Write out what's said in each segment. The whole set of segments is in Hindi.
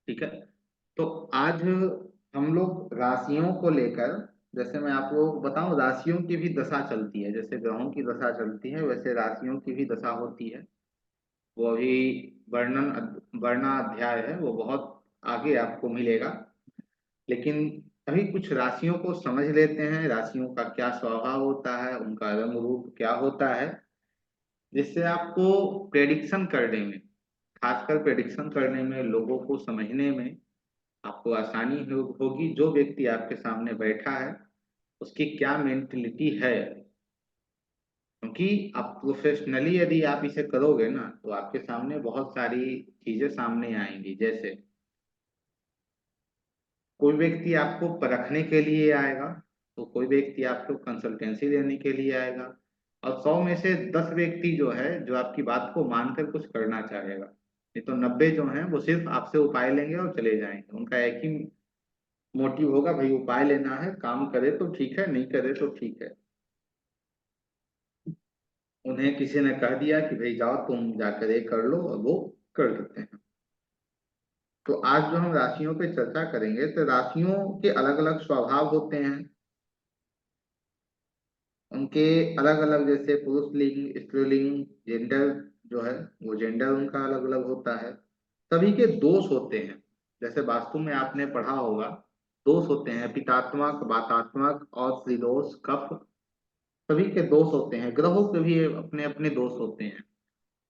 ठीक है। तो आज हम लोग राशियों को लेकर, जैसे मैं आपको बताऊं, राशियों की भी दशा चलती है, जैसे ग्रहों की दशा चलती है वैसे राशियों की भी दशा होती है। वो अभी वर्णाध्याय है, वो बहुत आगे आपको मिलेगा। लेकिन अभी कुछ राशियों को समझ लेते हैं, राशियों का क्या स्वभाव होता है, उनका रंग रूप क्या होता है, जिससे आपको प्रेडिक्शन करने में, खासकर प्रेडिक्शन करने में, लोगों को समझने में आपको आसानी होगी। जो व्यक्ति आपके सामने बैठा है उसकी क्या मेंटलिटी है, क्योंकि आप प्रोफेशनली यदि आप इसे करोगे ना तो आपके सामने बहुत सारी चीजें सामने आएंगी। जैसे कोई व्यक्ति आपको परखने के लिए आएगा, तो कोई व्यक्ति आपको कंसल्टेंसी लेने के लिए आएगा, और 100 में से 10 व्यक्ति जो है जो आपकी बात को मानकर कुछ करना चाहेगा। नहीं तो 90 जो हैं वो सिर्फ आपसे उपाय लेंगे और चले जाएंगे। उनका एक ही मोटिव होगा, भाई उपाय लेना है, काम करे तो ठीक है, नहीं करे तो ठीक है। उन्हें किसी ने कह दिया कि भाई जाओ तुम जाकर ये कर लो, और वो कर देते हैं। तो आज जो हम राशियों पे चर्चा करेंगे, तो राशियों के अलग अलग स्वभाव होते हैं, उनके अलग अलग, जैसे पुरुष लिंग, स्त्रीलिंग, जेंडर जो है, वो जेंडर उनका अलग अलग होता है। सभी के दोष होते हैं, जैसे वास्तु में आपने पढ़ा होगा, दोष होते हैं पितात्मक, वातात्मक और त्रिदोष, कफ। सभी के दोष होते हैं, ग्रहों के भी अपने अपने दोष होते हैं,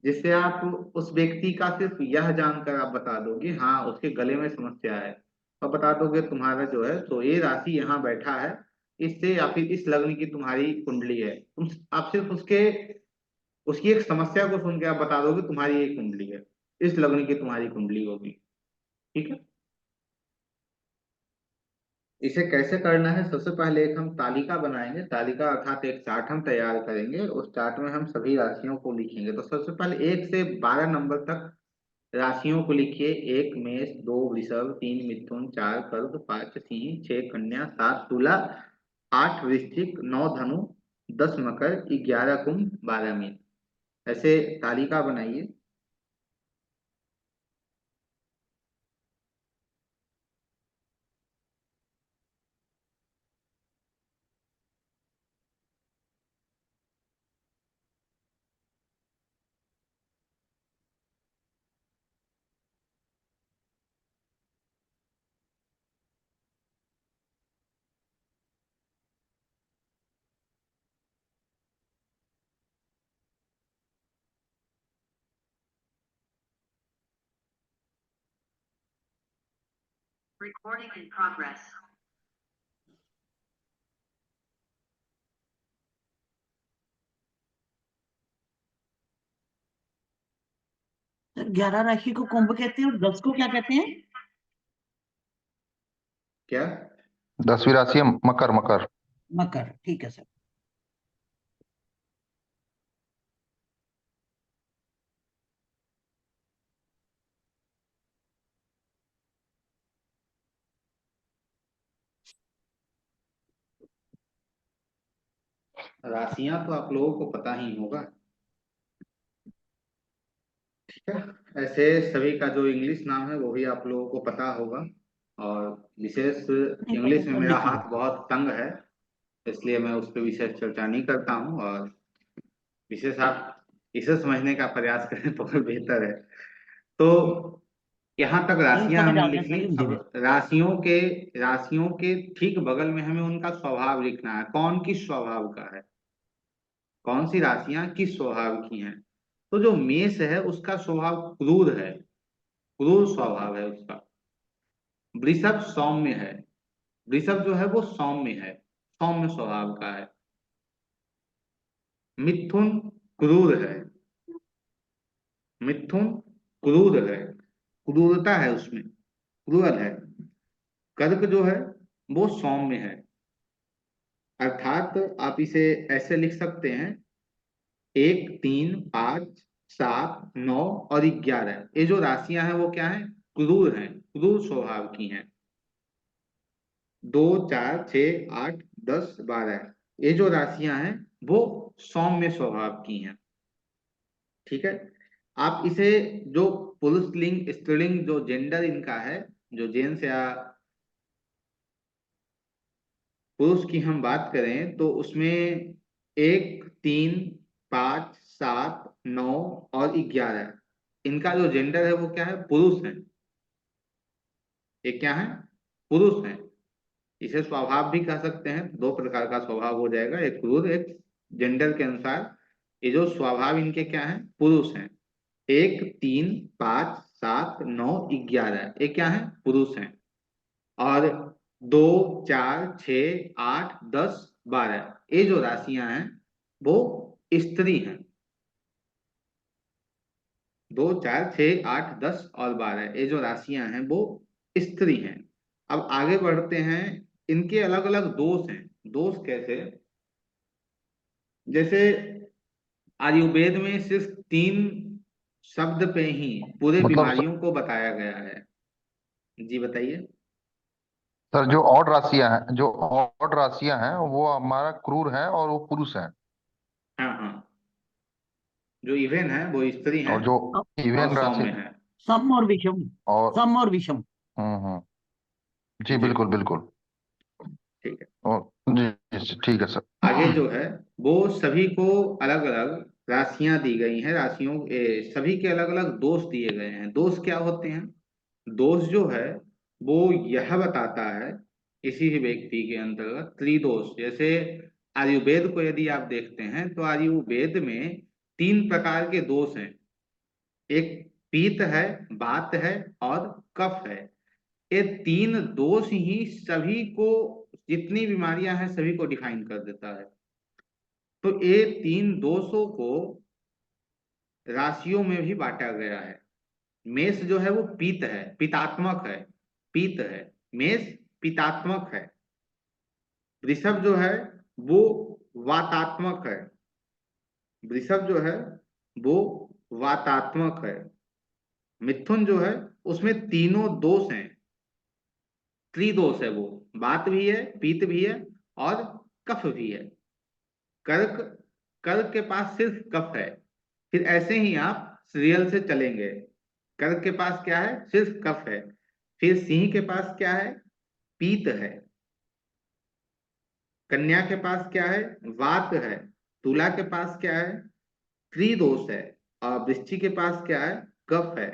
जिससे आप उस व्यक्ति का सिर्फ यह जानकर आप बता दोगे हाँ उसके गले में समस्या है, और बता दोगे तुम्हारा जो है तो ये राशि यहाँ बैठा है, इससे या फिर इस लग्न की तुम्हारी कुंडली है। तुम आप सिर्फ उसके उसकी एक समस्या को सुन के आप बता दोगे तुम्हारी ये कुंडली है, इस लग्न की तुम्हारी कुंडली होगी। ठीक है। इसे कैसे करना है, सबसे पहले एक हम तालिका बनाएंगे, तालिका अर्थात एक चार्ट हम तैयार करेंगे, उस चार्ट में हम सभी राशियों को लिखेंगे। तो सबसे पहले 1 से 12 नंबर तक राशियों को लिखिए। 1 मेष, 2 वृषभ, 3 मिथुन, 4 कर्क, 5 सिंह, 6 कन्या, 7 तुला, 8 वृश्चिक, 9 धनु, 10 मकर, 11 कुंभ, 12 मीन। ऐसे तालिका बनाइए। Recording in progress. सर 11 राशि को कुंभ कहते हैं और 10 को क्या कहते हैं? क्या? 10वीं राशि है मकर। मकर। मकर, ठीक है सर। राशियां तो आप लोगों को पता ही होगा। ठीक है। ऐसे सभी का जो इंग्लिश नाम है वो भी आप लोगों को पता होगा, और विशेष नहीं पता इंग्लिश में सर, मेरा लिख लो। हाथ बहुत तंग है, इसलिए मैं उस पर विशेष चर्चा नहीं करता हूँ। और विशेष आप इसे समझने का प्रयास करें तो बेहतर है। तो यहाँ तक नहीं राशियां समझ हमने आ गया लिख ली। सर हिंदी अब में। राशियों के ठीक बगल में हमें उनका स्वभाव लिखना है, कौन किस स्वभाव का है, कौन सी राशियां किस स्वभाव की हैं। तो जो मेष है उसका स्वभाव क्रूर है, क्रूर स्वभाव है उसका। वृषभ सौम्य है, वृषभ जो है वो सौम्य है, सौम्य स्वभाव का है। मिथुन क्रूर है, मिथुन क्रूर है, क्रूरता है उसमें, क्रूरल है। कर्क जो है वो सौम्य है, अर्थात आप इसे ऐसे लिख सकते हैं, 1, 3, 5, 7, 9 और 11, ये जो राशियां हैं वो क्या है, क्रूर हैं, क्रूर स्वभाव की हैं। 2, 4, 6, 8, 10, 12, ये जो राशियां हैं वो सौम्य स्वभाव की हैं। ठीक है। आप इसे जो पुल्लिंग स्त्रीलिंग जो जेंडर इनका है, जो जेंट्स या पुरुष की हम बात करें तो उसमें 1, 3, 5, 7, 9 और 11 इनका जो जेंडर है वो क्या है? पुरुष है। ये क्या है? पुरुष है। इसे स्वभाव भी कह सकते हैं, दो प्रकार का स्वभाव हो जाएगा, एक क्रूर एक जेंडर के अनुसार। ये जो स्वभाव इनके क्या है? पुरुष हैं। 1, 3, 5, 7, 9, 11 ये क्या है? पुरुष हैं। और 2, 4, 6, 8, 10, 12 ये जो राशियां हैं वो स्त्री हैं। 2, 4, 6, 8, 10 और 12 ये जो राशियां हैं वो स्त्री हैं। अब आगे बढ़ते हैं। इनके अलग अलग दोष हैं। दोष कैसे? जैसे आयुर्वेद में सिर्फ 3 शब्द पे ही पूरे मतलब बीमारियों को बताया गया है। जी बताइए। सर जो ऑड राशियां हैं वो हमारा क्रूर है और वो पुरुष है। हाँ हाँ, जो इवन है वो स्त्री हैं और जो अब और इवन राशि सौम्य है। सम और विषम, और सम और विषम। हम्म। जी जी बिल्कुल बिल्कुल। ठीक है। और जी जी, ठीक है सर। आगे जो है वो सभी को अलग अलग राशियां दी गई हैं। राशियों सभी के अलग अलग दोष दिए गए हैं। दोष क्या होते हैं? दोष जो है वो यह बताता है किसी भी व्यक्ति के अंतर्गत त्रिदोष। जैसे आयुर्वेद को यदि आप देखते हैं तो आयुर्वेद में 3 प्रकार के दोष हैं। एक पित्त है, वात है और कफ है। ये 3 दोष ही सभी को, जितनी बीमारियां हैं सभी को डिफाइन कर देता है। तो ये 3 दोषों को राशियों में भी बांटा गया है। मेष जो है वो पित्त है, पित्तात्मक है, पित्त है। मेष पित्तात्मक है। वृषभ जो है वो वातात्मक है। वृषभ जो है वो वातात्मक है। मिथुन जो है उसमें तीनों दोष हैं, त्रिदोष है वो। वात भी है, पित्त भी है और कफ भी है। कर्क, कर्क के पास सिर्फ कफ है। फिर ऐसे ही आप सीरियल से चलेंगे। कर्क के पास क्या है? सिर्फ कफ है। फिर सिंह के पास क्या है? पीत है। कन्या के पास क्या है? वात है। तुला के पास क्या है? त्रिदोष है। और वृश्चिक के पास क्या है? कफ है।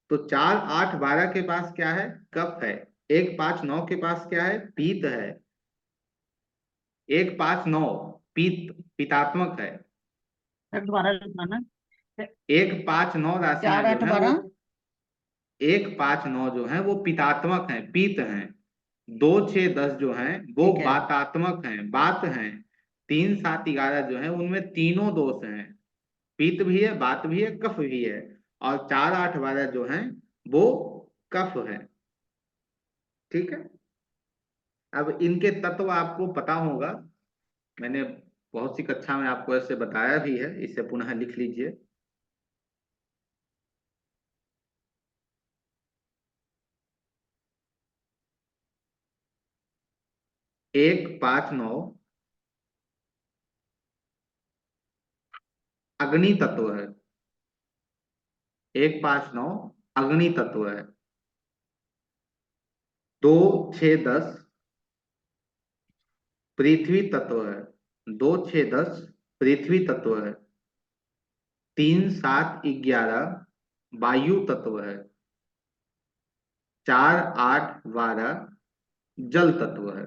तो 4, 8, 12 के पास क्या है? कफ है। 1, 5, 9 के पास क्या है? पीत है। 1, 5, 9 पीत, पितात्मक है। सर दोबारा लिखवाना। 1, 5, 9 राशियां 4, जो 8, हैं वो 12। 1, 5, 9 जो हैं वो पितात्मक हैं, पीत हैं। 2, 6, 10 जो हैं वो ठीक है। वातात्मक हैं, वात हैं। 3, 7, 11 जो हैं उनमें तीनों दोष हैं। पित्त भी है, वात भी है, कफ भी है। और 4, 8, 12 जो हैं वो कफ है। ठीक है। अब इनके तत्व आपको पता होगा, मैंने बहुत सी कक्षा में आपको ऐसे बताया भी है, इसे पुनः लिख लीजिए। 1, 5, 9 अग्नि तत्व है। 1, 5, 9 अग्नि तत्व है। 2, 6, 10 पृथ्वी तत्व है। 2, 6, 10 पृथ्वी तत्व है। 3, 7, 11 वायु तत्व है। 4, 8, 12 जल तत्व है।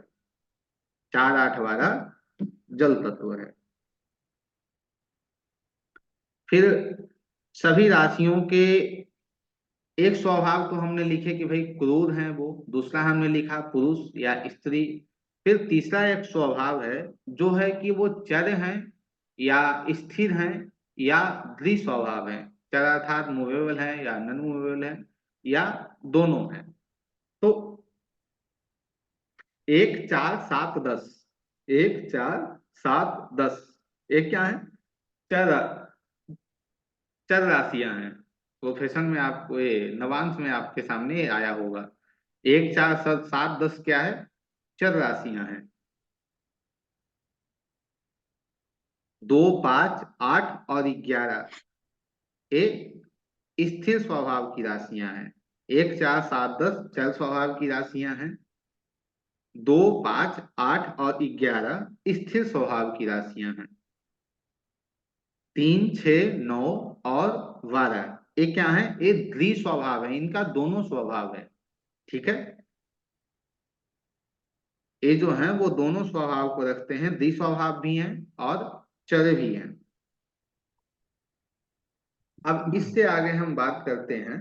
4, 8, 12 जल तत्व है। फिर सभी राशियों के एक स्वभाव तो हमने लिखे कि भाई क्रूर हैं वो। दूसरा हमने लिखा पुरुष या स्त्री। फिर तीसरा एक स्वभाव है जो है कि वो चर हैं या स्थिर हैं या द्विस्वभाव हैं। चर अर्थात मूवेबल है या नॉन मूवेबल है या दोनों हैं। तो 1, 4, 7, 10, 1, 4, 7, 10 ये क्या है? चर, चर राशियां हैं। प्रोफेशन में आपको ये नवांश में आपके सामने आया होगा। 1, 4, 7, 7, 10 क्या है? चर राशियां हैं। 2, 5, 8 और 11 ये स्थिर स्वभाव की राशियां हैं। 1, 4, 7, 10 चल स्वभाव की राशियां हैं। 2, 5, 8 और 11 स्थिर स्वभाव की राशियां हैं। 3, 6, 9 और 12 ये क्या है? ये द्विस्वभाव है, इनका दोनों स्वभाव है। ठीक है, ये जो है वो दोनों स्वभाव को रखते हैं, द्विस्वभाव भी हैं और चर भी हैं। अब इससे आगे हम बात करते हैं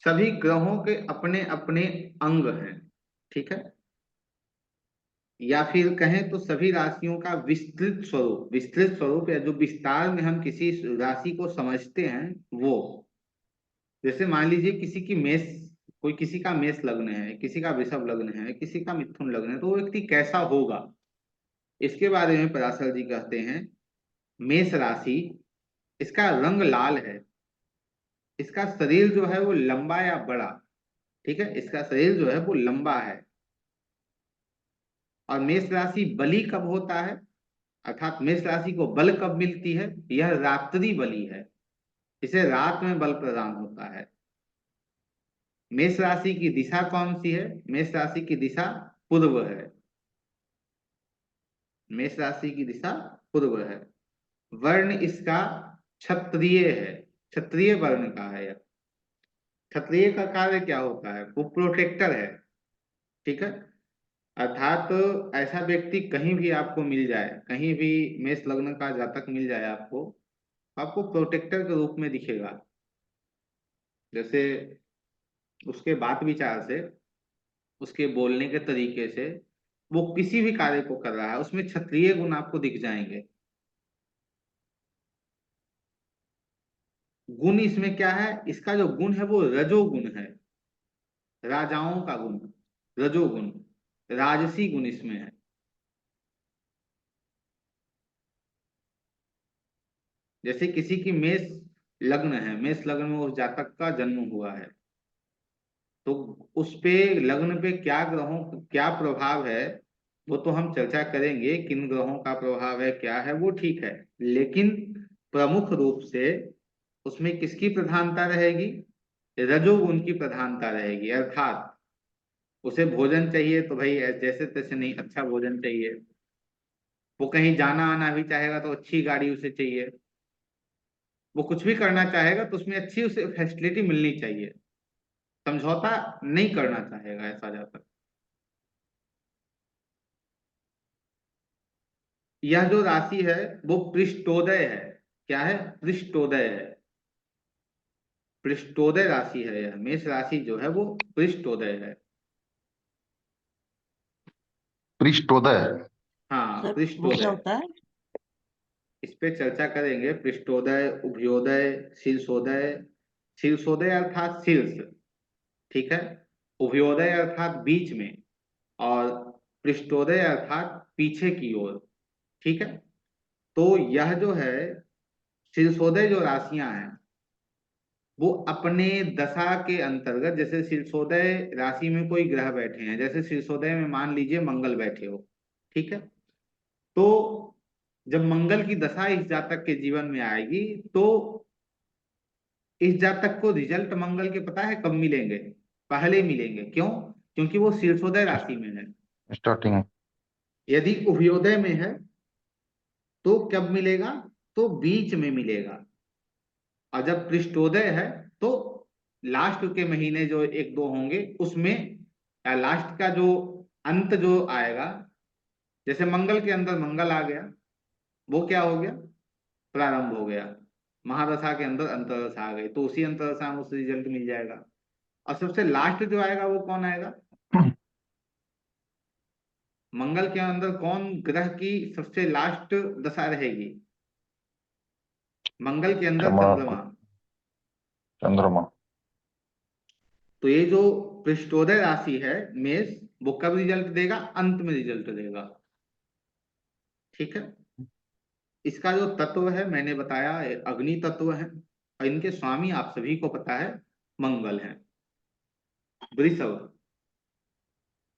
सभी ग्रहों के अपने अपने अंग हैं। ठीक है, या फिर कहें तो सभी राशियों का विस्तृत स्वरूप या जो विस्तार में हम किसी राशि को समझते हैं वो। जैसे मान लीजिए किसी की मेष, कोई किसी का मेष लग्न है, किसी का वृषभ लग्न है, किसी का मिथुन लग्न है, तो वो व्यक्ति कैसा होगा इसके बारे में पराशर जी कहते हैं मेष राशि, इसका रंग लाल है, इसका शरीर जो है वो लंबा या बड़ा। ठीक है, इसका शरीर जो है वो लंबा है। और मेष राशि बली कब होता है, अर्थात मेष राशि को बल कब मिलती है? यह रात्रि बली है, इसे रात में बल प्रदान होता है। मेष राशि की दिशा कौन सी है? मेष राशि की दिशा पूर्व है। मेष राशि की दिशा पूर्व है। वर्ण इसका क्षत्रिय है, क्षत्रिय वर्ण का है। यह क्षत्रिय का कार्य क्या होता है? वो प्रोटेक्टर है। ठीक है, अर्थात ऐसा व्यक्ति कहीं भी आपको मिल जाए, कहीं भी मेष लग्न का जातक मिल जाए आपको, आपको प्रोटेक्टर के रूप में दिखेगा। जैसे उसके बात विचार से, उसके बोलने के तरीके से, वो किसी भी कार्य को कर रहा है उसमें क्षत्रिय गुण आपको दिख जाएंगे। गुण इसमें क्या है? इसका जो गुण है वो रजोगुण है, राजाओं का गुण, रजोगुण, राजसी गुण इसमें है। जैसे किसी की मेष लग्न है, मेष लग्न में उस जातक का जन्म हुआ है, तो उस पे लग्न पे क्या ग्रहों क्या प्रभाव है वो तो हम चर्चा करेंगे, किन ग्रहों का प्रभाव है क्या है वो ठीक है, लेकिन प्रमुख रूप से उसमें किसकी प्रधानता रहेगी? रजोगुण की प्रधानता रहेगी। अर्थात उसे भोजन चाहिए तो भाई जैसे तैसे नहीं, अच्छा भोजन चाहिए। वो कहीं जाना आना भी चाहेगा तो अच्छी गाड़ी उसे चाहिए। वो कुछ भी करना चाहेगा तो उसमें अच्छी उसे फैसिलिटी मिलनी चाहिए, समझौता नहीं करना चाहेगा ऐसा जातक। यह जो राशि है वो पृष्ठोदय है। क्या है? पृष्ठोदय है, पृष्ठोदय राशि है। यह मेष राशि जो है वो पृष्ठोदय है। पृष्ठोदय। हाँ, सर वो क्या पृष्ठोदय, होता है? इस पे चर्चा करेंगे। पृष्ठोदय, उभयोदय, शीर्षोदय। शीर्षोदय अर्थात शीर्ष, ठीक है, उभयोदय अर्थात बीच में, और पृष्ठोदय अर्थात पीछे की ओर। ठीक है, तो यह जो है शीर्षोदय जो राशियां हैं वो अपने दशा के अंतर्गत, जैसे शीर्षोदय राशि में कोई ग्रह बैठे हैं, जैसे शीर्षोदय में मान लीजिए मंगल बैठे हो, ठीक है, तो जब मंगल की दशा इस जातक के जीवन में आएगी तो इस जातक को रिजल्ट मंगल के पता है कब मिलेंगे? पहले मिलेंगे। क्यों? क्योंकि वो शीर्षोदय राशि में है। स्टार्टिंग। यदि उभयोदय में है तो कब मिलेगा? तो बीच में मिलेगा। और जब पृष्ठोदय है तो लास्ट के महीने जो 1-2 होंगे उसमें, या लास्ट का जो अंत जो आएगा, जैसे मंगल के अंदर मंगल आ गया, वो क्या हो गया? प्रारंभ हो गया। महादशा के अंदर अंतरदशा आ गई, तो उसी अंतरदशा में उसे रिजल्ट मिल जाएगा। और सबसे लास्ट जो आएगा वो कौन आएगा? मंगल के अंदर कौन ग्रह की सबसे लास्ट दशा रहेगी? मंगल के अंदर चंद्रमा। चंद्रमा। चंद्रमा। तो ये जो पृष्ठोदय राशि है मेष, वो कब रिजल्ट देगा? अंत में रिजल्ट देगा। ठीक है, इसका जो तत्व है मैंने बताया, ये अग्नि तत्व है, और इनके स्वामी आप सभी को पता है मंगल है। वृषभ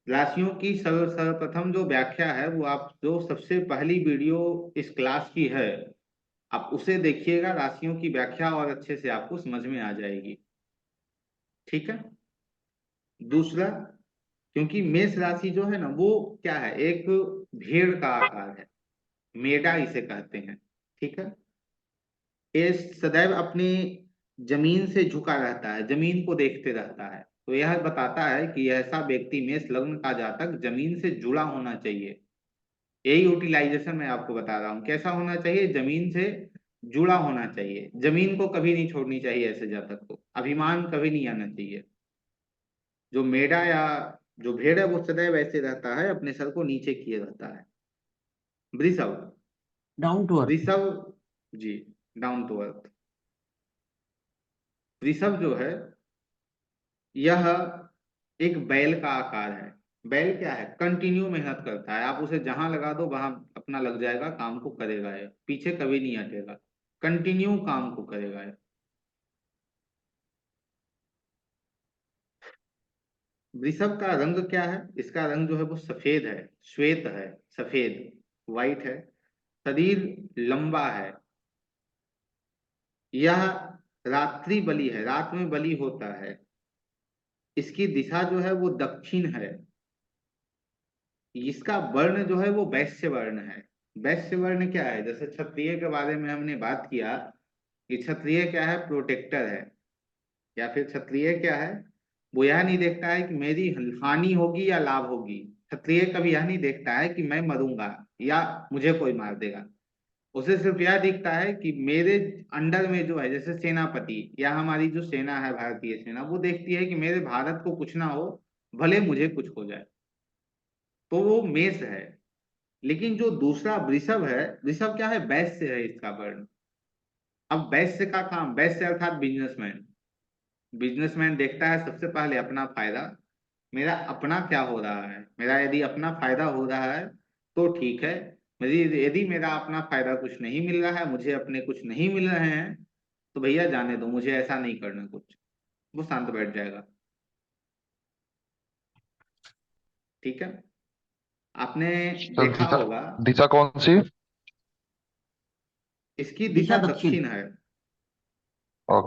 राशियों की सर्वप्रथम जो व्याख्या है वो आप जो सबसे पहली वीडियो इस क्लास की है आप उसे देखिएगा, राशियों की व्याख्या और अच्छे से आपको समझ में आ जाएगी। ठीक है। दूसरा, क्योंकि मेष राशि जो है ना वो क्या है, एक भेड़ का आकार है, मेढा इसे कहते हैं। ठीक है। ये सदैव अपनी जमीन से झुका रहता है, जमीन को देखते रहता है। तो यह बताता है कि ऐसा व्यक्ति, मेष लग्न का जातक, जमीन से जुड़ा होना चाहिए। यही यूटिलाइजेशन मैं आपको बता रहा हूँ, कैसा होना चाहिए, जमीन से जुड़ा होना चाहिए, जमीन को कभी नहीं छोड़नी चाहिए ऐसे जातक को, अभिमान कभी नहीं आना चाहिए। जो मेढा या जो भेड़ है वो सदैव ऐसे रहता है, अपने सर को नीचे किए रहता है। वृषभ, डाउन टू अर्थ। वृषभ, जी, डाउन टू अर्थ। वृषभ जो है यह एक बैल का आकार है। बैल क्या है, कंटिन्यू मेहनत करता है, आप उसे जहां लगा दो वहां अपना लग जाएगा, काम को करेगा, है पीछे कभी नहीं हटेगा, कंटिन्यू काम को करेगा है। वृषभ का रंग क्या है, इसका रंग जो है वो सफेद है, श्वेत है, सफेद, व्हाइट है। शरीर लंबा है। यह रात्रि बलि है, रात में बलि होता है। इसकी दिशा जो है वो दक्षिण है। इसका वर्ण जो है वो वैश्य वर्ण है। वैश्य वर्ण क्या है, जैसे क्षत्रिय के बारे में हमने बात किया कि क्षत्रिय क्या है, प्रोटेक्टर है, या फिर क्षत्रिय क्या है, वो यह नहीं देखता है कि मेरी हानि होगी या लाभ होगी। क्षत्रिय कभी यह नहीं देखता है कि मैं मरूंगा या मुझे कोई मार देगा। उसे सिर्फ यह दिखता है कि मेरे अंडर में जो है, जैसे सेनापति या हमारी जो सेना है भारतीय सेना, वो देखती है कि मेरे भारत को कुछ ना हो, भले मुझे कुछ हो जाए। तो वो मेष है। लेकिन जो दूसरा वृषभ है, वृषभ क्या है, वैश्य है इसका वर्ण। अब वैश्य का काम, वैश्य अर्थात बिजनेसमैन, बिजनेसमैन देखता है सबसे पहले अपना फायदा, मेरा अपना क्या हो रहा है, मेरा यदि अपना फायदा हो रहा है तो ठीक है, मेरी यदि मेरा अपना फायदा कुछ नहीं मिल रहा है, मुझे अपने कुछ नहीं मिल रहे हैं, तो भैया जाने दो, मुझे ऐसा नहीं करना कुछ, वो शांत बैठ जाएगा। ठीक है। आपने सर देखा दिशा, होगा, दिशा कौन सी? इसकी दिशा दिशा दक्षिण। दक्षिण है। ओ,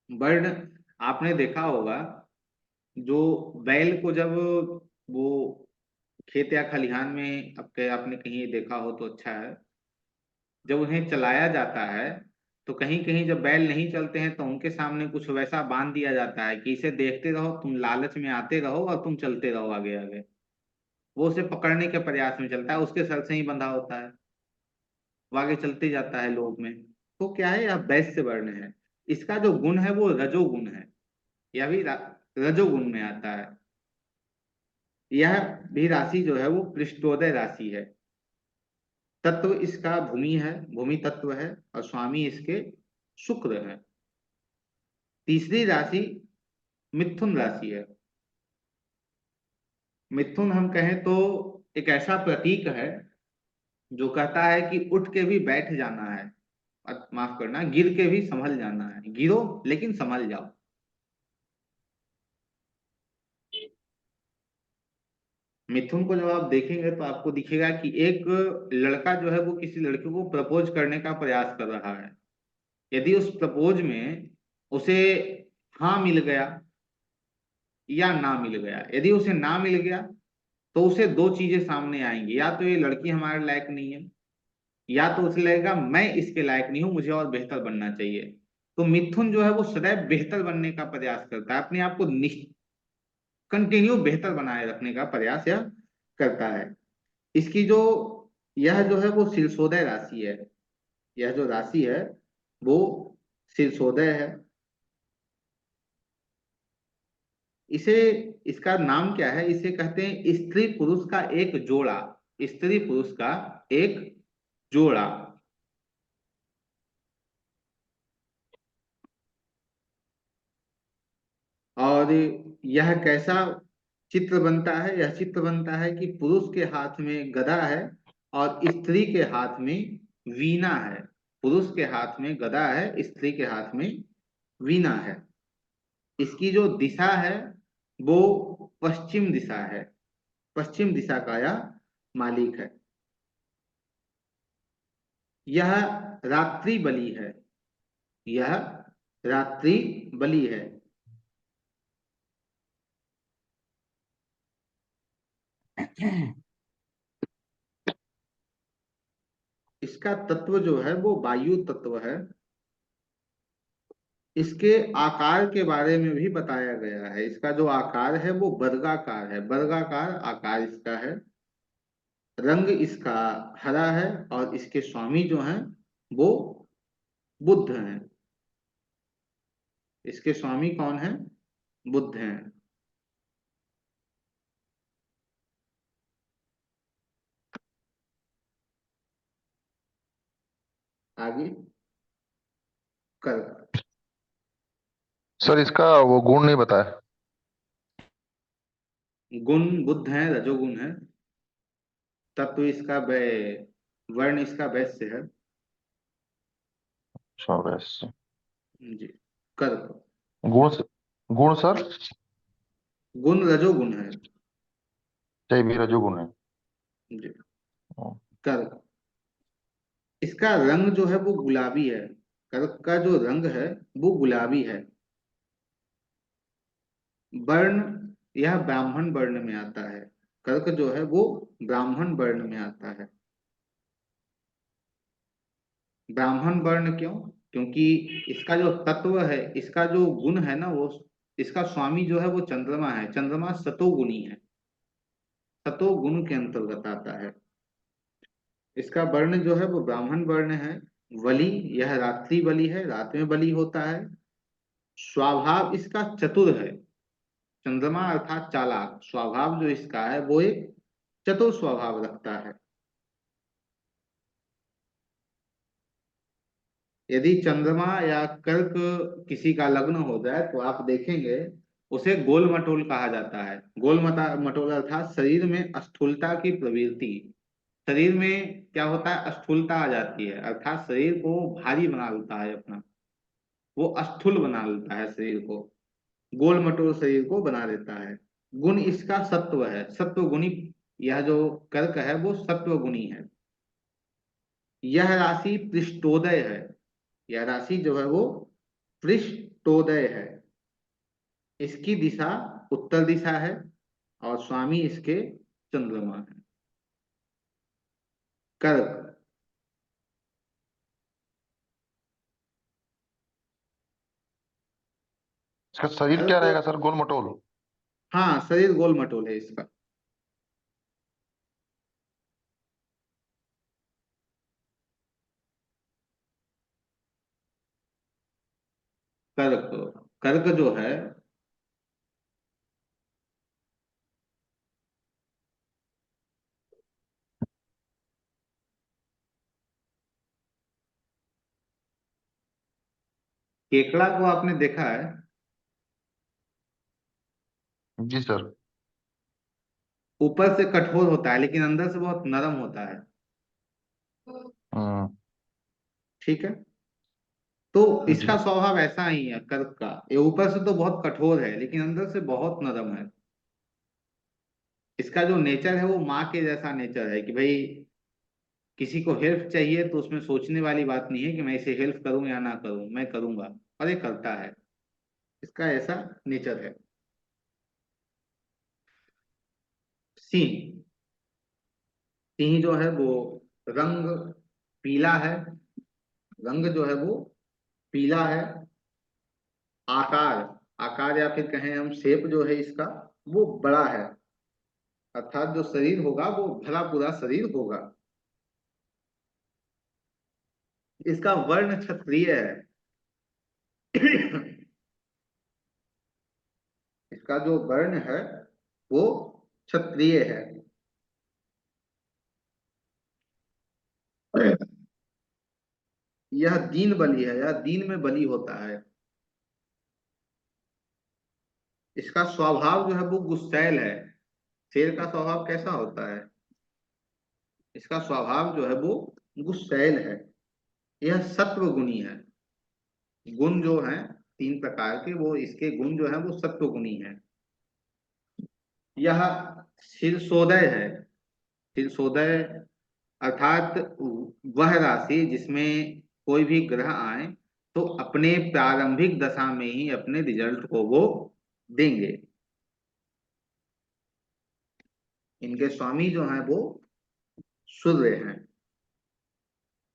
वर्ण, आपने देखा होगा, जो बैल को जब वो खेत या खलिहान में, आपके आपने कहीं देखा हो तो अच्छा है, जब उन्हें चलाया जाता है तो कहीं कहीं जब बैल नहीं चलते हैं तो उनके सामने कुछ वैसा बांध दिया जाता है कि इसे देखते रहो, तुम लालच में आते रहो और तुम चलते रहो आगे आगे। वो उसे पकड़ने के प्रयास में चलता है, उसके सर से ही बंधा होता है, वो आगे चलते जाता है लोग में। तो क्या है, यह वैश्य वर्ण है। इसका जो गुण है वो रजोगुण है, यह भी रजोगुण में आता है। यह भी राशि जो है वो पृष्ठोदय राशि है। तत्व इसका भूमि है, भूमि तत्व है, और स्वामी इसके शुक्र है। तीसरी राशि मिथुन राशि है। मिथुन हम कहें तो एक ऐसा प्रतीक है जो कहता है कि उठ के भी बैठ जाना है, माफ करना, गिर के भी संभल जाना है, गिरो लेकिन संभल जाओ। मिथुन को जब आप देखेंगे तो आपको दिखेगा कि एक लड़का जो है वो किसी लड़की को प्रपोज करने का प्रयास कर रहा है। यदि उस प्रपोज में उसे हाँ मिल गया या ना मिल गया, यदि उसे ना मिल गया तो उसे दो चीजें सामने आएंगी, या तो ये लड़की हमारे लायक नहीं है, या तो उसे लगेगा मैं इसके लायक नहीं हूं, मुझे और बेहतर बनना चाहिए। तो मिथुन जो है वो सदैव बेहतर बनने का प्रयास करता है, अपने आप को कंटिन्यू बेहतर बनाए रखने का प्रयास यह करता है। इसकी जो, यह जो है वो सिरसोदय राशि है। यह जो राशि है वो सिरसोदय है। इसे, इसका नाम क्या है, इसे कहते हैं स्त्री पुरुष का एक जोड़ा, स्त्री पुरुष का एक जोड़ा। और यह कैसा चित्र बनता है, यह चित्र बनता है कि पुरुष के हाथ में गदा है और स्त्री के हाथ में वीणा है। पुरुष के हाथ में गदा है, स्त्री के हाथ में वीणा है। इसकी जो दिशा है वो पश्चिम दिशा है, पश्चिम दिशा का यह मालिक है। यह रात्रि बलि है, यह रात्रि बलि है। इसका तत्व जो है वो वायु तत्व है। इसके आकार के बारे में भी बताया गया है। इसका जो आकार है वो वर्गाकार है, वर्गाकार आकार इसका है। रंग इसका हरा है और इसके स्वामी जो हैं वो बुद्ध हैं। इसके स्वामी कौन है? बुद्ध हैं। आगे कर। सर इसका वो गुण नहीं बताया। गुण बुद्ध हैं, रजोगुण है। तत्व इसका वर्ण इसका वैश्य है। अच्छा वैसे जी। कर। गुण गुण सर गुण रजोगुण है। चाहे भी रजोगुण है। जी। हाँ, कर। इसका रंग जो है वो गुलाबी है। कर्क का जो रंग है वो गुलाबी है। वर्ण यह ब्राह्मण वर्ण में आता है। कर्क जो है वो ब्राह्मण वर्ण में आता है। ब्राह्मण वर्ण क्यों? क्योंकि इसका जो तत्व है, इसका जो गुण है ना, वो इसका स्वामी जो है वो चंद्रमा है। चंद्रमा सतोगुणी है, सतोगुण के अंतर्गत आता है। इसका वर्ण जो है वो ब्राह्मण वर्ण है। बलि यह रात्रि बलि है, रात में बलि होता है। स्वभाव इसका चतुर है। चंद्रमा अर्थात चालाक। स्वभाव जो इसका है वो एक चतुर स्वभाव रखता है। यदि चंद्रमा या कर्क किसी का लग्न हो जाए तो आप देखेंगे उसे गोल मटोल कहा जाता है। मटोल अर्थात शरीर में स्थूलता की प्रवृत्ति। शरीर में क्या होता है? स्थूलता आ जाती है, अर्थात शरीर को भारी बना लेता है अपना। वो स्थूल बना लेता है शरीर को, गोल मटोल शरीर को बना देता है। गुण इसका सत्व है, सत्व गुणी। यह जो कर्क है वो सत्व गुणी है। यह राशि पृष्ठोदय है। यह राशि जो है वो पृष्ठोदय है। इसकी दिशा उत्तर दिशा है और स्वामी इसके चंद्रमा है। कर्क। इसका शरीर क्या रहेगा कर्क। सर, गोल मटोल? हाँ, शरीर गोल मटोल है इसका। कर्क। कर्क जो है केकड़ा को आपने देखा है? जी सर। ऊपर से कठोर होता है लेकिन अंदर से बहुत नरम होता है। हम्म। ठीक है। तो इसका जी। स्वभाव ऐसा ही है कर्क का। ये ऊपर से तो बहुत कठोर है लेकिन अंदर से बहुत नरम है। इसका जो नेचर है वो माँ के जैसा नेचर है कि भाई किसी को हेल्प चाहिए तो उसमें सोचने वाली बात नहीं है कि मैं इसे हेल्प करूं या ना करूं, मैं करूंगा। और ये करता है। इसका ऐसा नेचर है। सिंह। सिंह जो है वो रंग पीला है। रंग जो है वो पीला है। आकार, आकार या फिर कहें हम शेप जो है इसका वो बड़ा है। अर्थात जो शरीर होगा वो भला पूरा शरीर होगा। इसका वर्ण क्षत्रिय है। इसका जो वर्ण है वो क्षत्रिय है। यह दीन बलि है, यह दीन में बलि होता है। इसका स्वभाव जो है वो गुस्सैल है। शेर का स्वभाव कैसा होता है? इसका स्वभाव जो है वो गुस्सैल है। यह सत्व गुणी है। गुण जो है तीन प्रकार के, वो इसके गुण जो है वो सत्व गुणी है। यह सिरसोदय है। सिरसोदय अर्थात वह राशि जिसमें कोई भी ग्रह आए तो अपने प्रारंभिक दशा में ही अपने रिजल्ट को वो देंगे। इनके स्वामी जो हैं वो सूर्य हैं,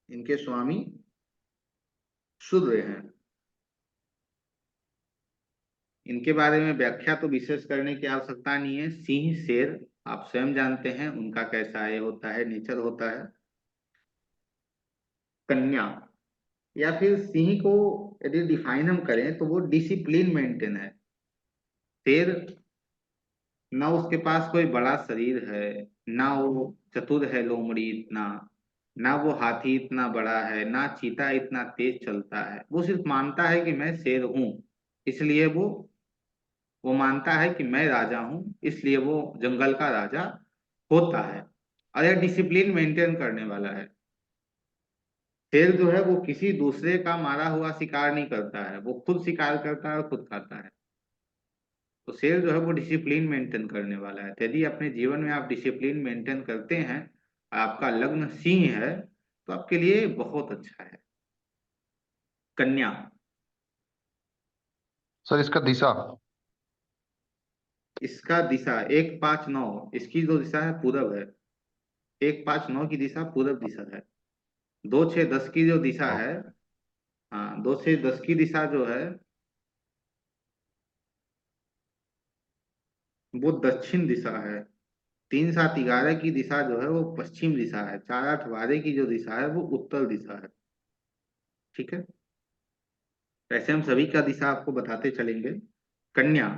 इनके स्वामी सूर्य हैं। इनके बारे में व्याख्या तो विशेष करने की आवश्यकता नहीं है। सिंह शेर आप स्वयं जानते हैं उनका कैसा ये होता है, नेचर होता है। कन्या या फिर सिंह को यदि डिफाइन हम करें तो वो डिसिप्लिन मेंटेन है। शेर ना उसके पास कोई बड़ा शरीर है, ना वो चतुर है लोमड़ी इतना, ना वो हाथी इतना बड़ा है, ना चीता इतना तेज चलता है। वो सिर्फ मानता है कि मैं शेर हूं, इसलिए वो मानता है कि मैं राजा हूं, इसलिए वो जंगल का राजा होता है। और यह डिसिप्लिन मेंटेन करने वाला है। शेर जो है वो किसी दूसरे का मारा हुआ शिकार नहीं करता है, वो खुद शिकार करता है और खुद खाता है। तो शेर जो है वो डिसिप्लिन मेंटेन करने वाला है। तो यदि अपने जीवन में आप डिसिप्लिन मेंटेन करते हैं, आपका लग्न सिंह है, तो आपके लिए बहुत अच्छा है। कन्या, सर इसका दिशा। इसका दिशा 159, इसकी जो दिशा है पूरब है। 159 की दिशा पूरब दिशा है। 2 6 10 की जो दिशा है, हाँ 2 6 10 की दिशा जो है वो दक्षिण दिशा है। 3 7 11 की दिशा जो है वो पश्चिम दिशा है। 4 8 12 की जो दिशा है वो उत्तर दिशा है। ठीक है, ऐसे हम सभी का दिशा आपको बताते चलेंगे। कन्या,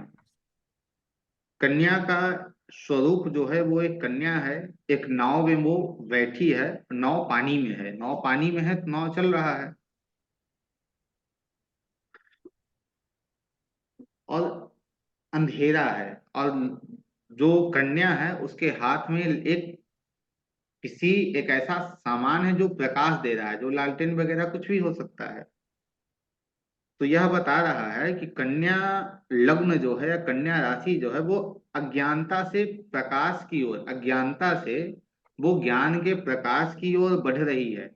कन्या का स्वरूप जो है वो एक कन्या है। एक नाव में वो बैठी है, नाव पानी में है। नाव पानी में है तो नाव चल रहा है। और अंधेरा है, और जो कन्या है उसके हाथ में किसी एक ऐसा सामान है जो प्रकाश दे रहा है, जो लालटेन वगैरह कुछ भी हो सकता है। तो यह बता रहा है कि कन्या लग्न जो है या कन्या राशि जो है वो अज्ञानता से प्रकाश की ओर, अज्ञानता से वो ज्ञान के प्रकाश की ओर बढ़ रही है।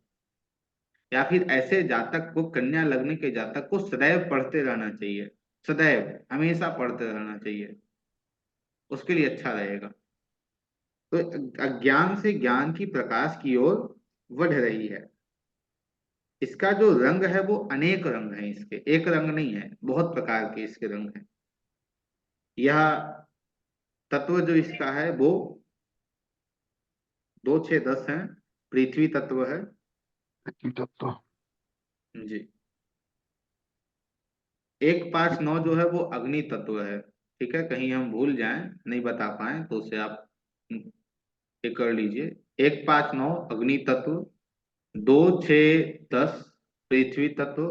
या फिर ऐसे जातक को, कन्या लग्न के जातक को सदैव पढ़ते रहना चाहिए। सदैव, हमेशा पढ़ते रहना चाहिए, उसके लिए अच्छा रहेगा। तो अज्ञान से ज्ञान की प्रकाश की ओर बढ़ रही है। इसका जो रंग है वो अनेक रंग है, इसके एक रंग नहीं है, बहुत प्रकार के इसके रंग हैं। यह तत्व जो इसका है वो 2 6 10 है। पृथ्वी तत्व है तत्व। जी। 1 5 9 जो है वो अग्नि तत्व है। ठीक है, कहीं हम भूल जाएं, नहीं बता पाए तो उसे आप ये कर लीजिए। 1 5 9 अग्नि तत्व, 2 6 10 पृथ्वी तत्व,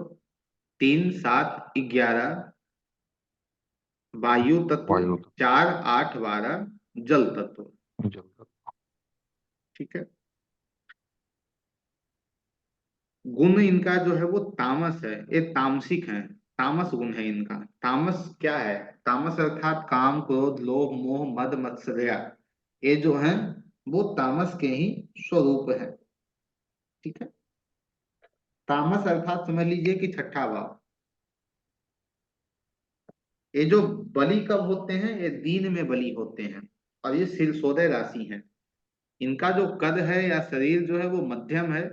3 7 11 वायु तत्व, वायु 4 8 12 जल तत्व। जल तत्व। ठीक है, गुण इनका जो है वो तामस है, ये तामसिक है। तामस गुण है इनका। तामस क्या है? तामस अर्थात काम क्रोध लोभ मोह मद मत्सर्या, ये जो है वो तामस के ही स्वरूप है। ठीक है, तामस अर्थात समझ लीजिए कि छठा भाव। ये जो बलि कब होते हैं? ये दीन में बलि होते हैं। और ये सिरसोदय राशि है। इनका जो कद है या शरीर जो है वो मध्यम है,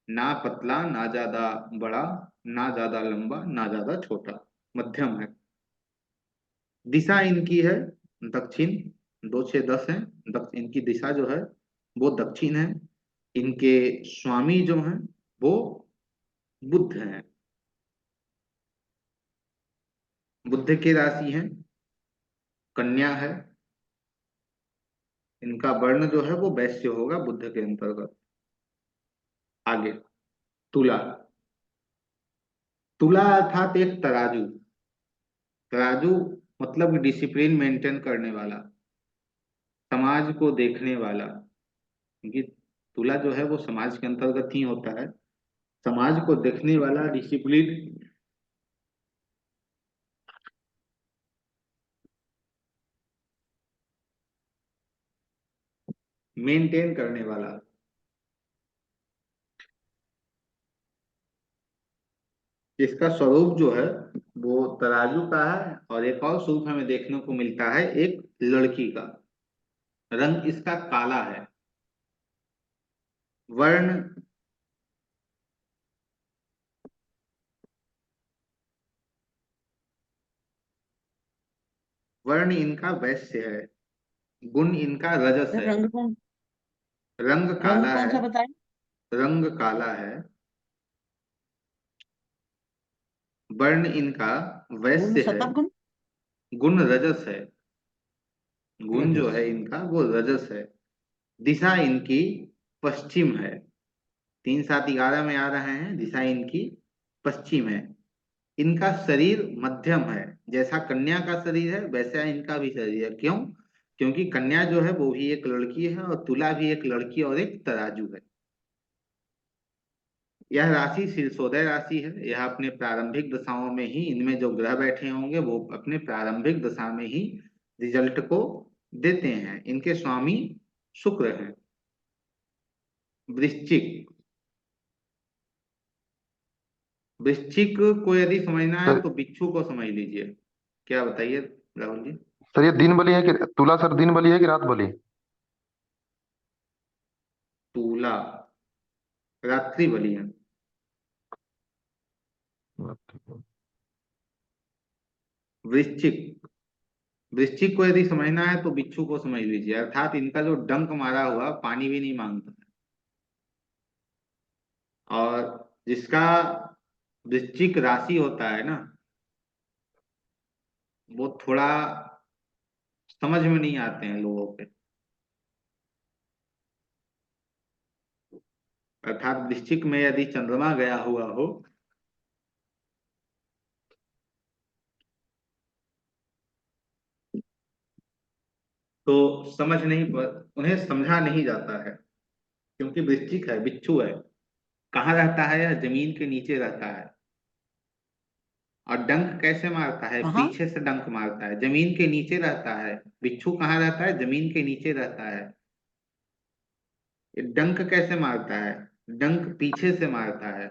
ना पतला ना ज्यादा बड़ा, ना ज्यादा लंबा ना ज्यादा छोटा, मध्यम है। दिशा इनकी है दक्षिण। 2 6 10 है। इनकी दिशा जो है वो दक्षिण है। इनके स्वामी जो हैं वो बुध हैं, बुध की राशि है। कन्या है। इनका वर्ण जो है वो वैश्य होगा बुध के अंतर्गत। आगे तुला। तुला अर्थात एक तराजू। तराजू मतलब डिसिप्लिन मेंटेन करने वाला, समाज को देखने वाला। क्योंकि तुला जो है वो समाज के अंतर्गत ही होता है। समाज को देखने वाला, डिसिप्लिन मेंटेन करने वाला। इसका स्वरूप जो है वो तराजू का है, और एक और स्वरूप हमें देखने को मिलता है एक लड़की का। रंग इसका काला है। वर्ण वर्ण इनका वैश्य है। गुण इनका रजस सर है। रंग रंग काला कौन है। सा बताए? रंग काला है। वर्ण इनका गुण वैश्य है। सतव गुण। गुण रजस है। गुण जो रजस। है इनका वो रजस है। दिशा इनकी पश्चिम है। 3 7 11 में आ रहे हैं, दिशा इनकी पश्चिम है। इनका शरीर मध्यम है। जैसा कन्या का शरीर है वैसा इनका भी शरीर है। क्यों? क्योंकि कन्या जो है वो भी एक लड़की है, और तुला भी एक लड़की और एक तराजू है। यह राशि शीर्षोदय राशि है। यह अपने प्रारंभिक दशाओं में ही, इनमें जो ग्रह बैठे होंगे वो अपने प्रारंभिक दशा में ही रिजल्ट को देते हैं। इनके स्वामी शुक्र हैं। वृश्चिक। वृश्चिक को यदि समझना है सर तो बिच्छू को समझ लीजिए। क्या बताइए राहुल जी? सर ये दिन बली है कि तुला, सर दिन बली है कि रात बली? तुला रात्रि बली है। वृश्चिक। वृश्चिक को यदि समझना है तो बिच्छू को समझ लीजिए, अर्थात इनका जो डंक मारा हुआ पानी भी नहीं मांगता है। और जिसका वृश्चिक राशि होता है ना, वो थोड़ा समझ में नहीं आते हैं लोगों के। अर्थात वृश्चिक में यदि चंद्रमा गया हुआ हो तो समझ नहीं उन्हें समझा नहीं जाता है। क्योंकि वृश्चिक है, बिच्छू है। कहाँ रहता है? यह जमीन के नीचे रहता है। और डंक कैसे मारता है? कहाँ? पीछे से डंक मारता है, जमीन के नीचे रहता है। बिच्छू कहाँ रहता है? जमीन के नीचे रहता है। ये डंक कैसे मारता है? डंक पीछे से मारता है।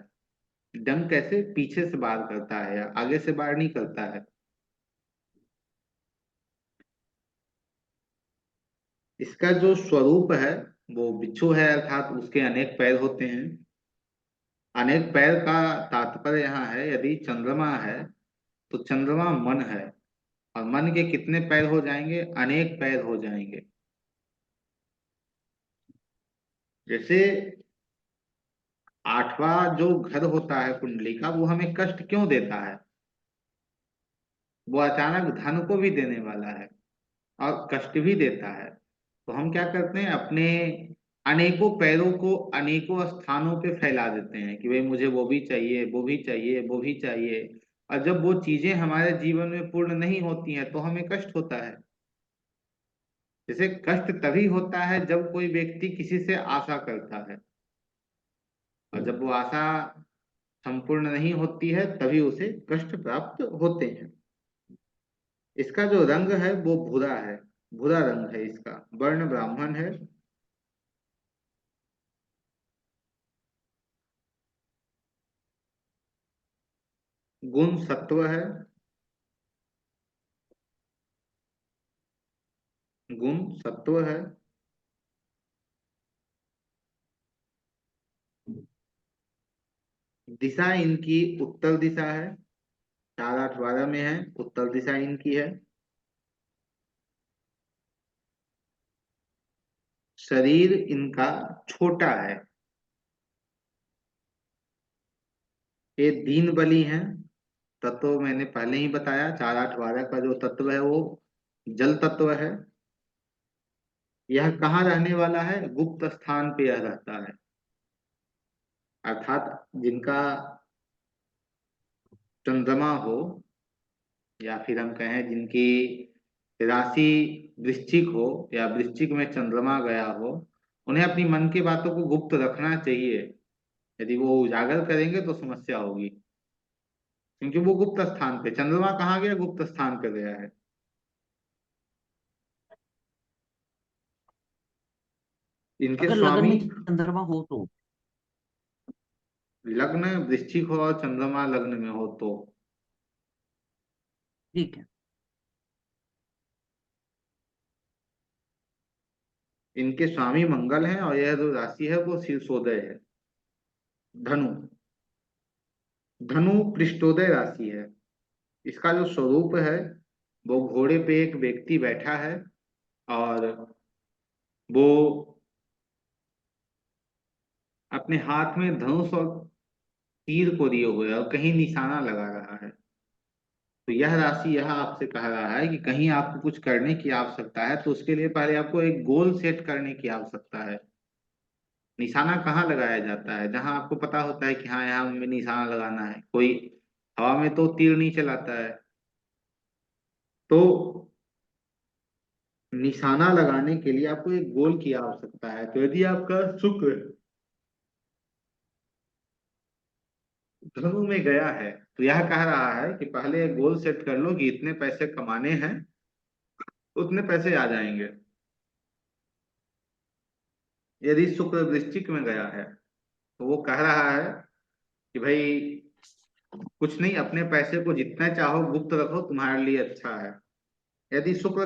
डंक कैसे? पीछे से वार करता है, या आगे से वार नहीं करता है। इसका जो स्वरूप है वो बिच्छू है, अर्थात उसके अनेक पैर होते हैं। अनेक पैर का तात्पर्य यहाँ है, यदि चंद्रमा है तो चंद्रमा मन है, और मन के कितने पैर हो जाएंगे? अनेक पैर हो जाएंगे। जैसे 8वां जो घर होता है कुंडली का, वो हमें कष्ट क्यों देता है? वो अचानक धन को भी देने वाला है और कष्ट भी देता है। तो हम क्या करते हैं, अपने अनेकों पैरों को अनेकों स्थानों पे फैला देते हैं कि भाई मुझे वो भी चाहिए, वो भी चाहिए, वो भी चाहिए। और जब वो चीजें हमारे जीवन में पूर्ण नहीं होती हैं तो हमें कष्ट होता है। जैसे कष्ट तभी होता है जब कोई व्यक्ति किसी से आशा करता है, और जब वो आशा संपूर्ण नहीं होती है तभी उसे कष्ट प्राप्त होते हैं। इसका जो रंग है वो भूरा है। भूरा रंग है इसका। वर्ण ब्राह्मण है। गुण सत्व है। गुण सत्व है। दिशा इनकी उत्तर दिशा है। 4 8 12 में है, उत्तर दिशा इनकी है। शरीर इनका छोटा है। ये दीन बली हैं। तत्व मैंने पहले ही बताया, 4 8 12 का जो तत्व है वो जल तत्व है। यह कहाँ रहने वाला है? गुप्त स्थान पे यह रहता है। अर्थात जिनका चंद्रमा हो, या फिर हम कहें जिनकी राशि वृश्चिक हो, या वृश्चिक में चंद्रमा गया हो, उन्हें अपनी मन की बातों को गुप्त रखना चाहिए। यदि वो उजागर करेंगे तो समस्या होगी। क्योंकि वो गुप्त स्थान पे, चंद्रमा कहाँ गया? गुप्त स्थान पे गया है। इनके अगर लगन स्वामी में चंद्रमा हो तो? लग्न वृश्चिक हो और चंद्रमा लग्न में हो तो। ठीक है। इनके स्वामी मंगल हैं और यह जो राशि है वो शीर्षोदय है। धनु। धनु पृष्ठोदय राशि है। इसका जो स्वरूप है वो घोड़े पे एक व्यक्ति बैठा है और वो अपने हाथ में धनुष और तीर को लिए हुए है और कहीं निशाना लगा रहा है। तो यह राशि यह आपसे कह रहा है कि कहीं आपको कुछ करने की आवश्यकता है तो उसके लिए पहले आपको एक गोल सेट करने की आवश्यकता है। निशाना कहाँ लगाया जाता है? जहां आपको पता होता है कि हाँ यहाँ हमें निशाना लगाना है। कोई हवा में तो तीर नहीं चलाता है। तो निशाना लगाने के लिए आपको एक गोल की आवश्यकता है। तो यदि आपका शुक्र धनु में गया है तो यह कह रहा है कि पहले एक गोल सेट कर लो कि इतने पैसे कमाने हैं, उतने पैसे आ जाएंगे। यदि शुक्र वृश्चिक में गया है तो वो कह रहा है कि भाई कुछ नहीं, अपने पैसे को जितना चाहो गुप्त रखो, तुम्हारे लिए अच्छा है। यदि शुक्र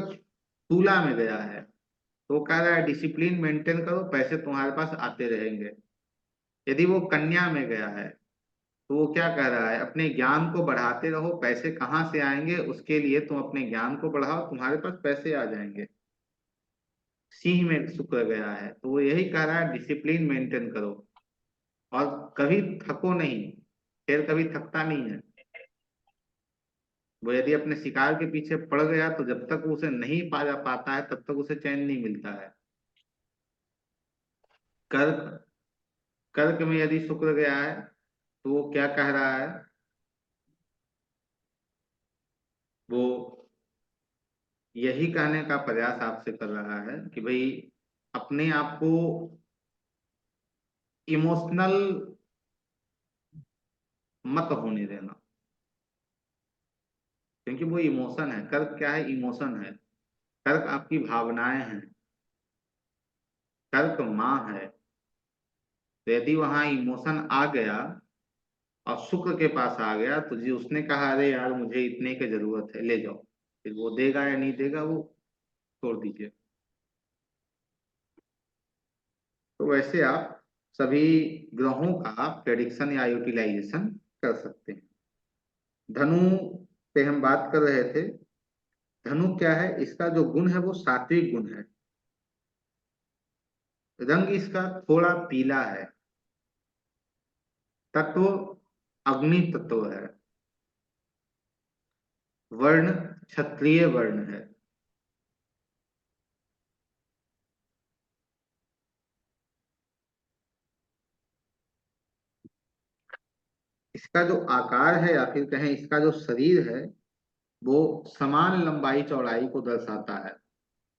तुला में गया है तो वो कह रहा है डिसिप्लिन मेंटेन करो, पैसे तुम्हारे पास आते रहेंगे। यदि वो कन्या में गया है तो वो क्या कह रहा है, अपने ज्ञान को बढ़ाते रहो, पैसे कहाँ से आएंगे उसके लिए तुम अपने ज्ञान को बढ़ाओ, तुम्हारे पास पैसे आ जाएंगे। सिंह में शुक्र गया है तो वो यही कह रहा है डिसिप्लिन मेंटेन करो और कभी थको नहीं। शेर कभी थकता नहीं है। वो यदि अपने शिकार के पीछे पड़ गया तो जब तक वो उसे नहीं पा जा पाता है तब तक उसे चैन नहीं मिलता है। कर्क। कर्क में यदि शुक्र गया है तो वो क्या कह रहा है, वो यही कहने का प्रयास आपसे कर रहा है कि भाई अपने आप को इमोशनल मत होने देना। क्योंकि वो इमोशन है। कर्क क्या है? इमोशन है। कर्क आपकी भावनाएं हैं। कर्क माँ है। तो यदि वहां इमोशन आ गया और शुक्र के पास आ गया तो जी उसने कहा अरे यार मुझे इतने की जरूरत है, ले जाओ। फिर वो देगा या नहीं देगा वो छोड़ दीजिए। तो वैसे आप सभी ग्रहों का प्रेडिक्शन या यूटिलाइजेशन कर सकते हैं। धनु पे हम बात कर रहे थे। धनु क्या है? इसका जो गुण है वो सात्विक गुण है। रंग इसका थोड़ा पीला है। तत्व अग्नि तत्व है। वर्ण क्षत्रिय वर्ण है। इसका जो आकार है या फिर कहें इसका जो शरीर है वो समान लंबाई चौड़ाई को दर्शाता है।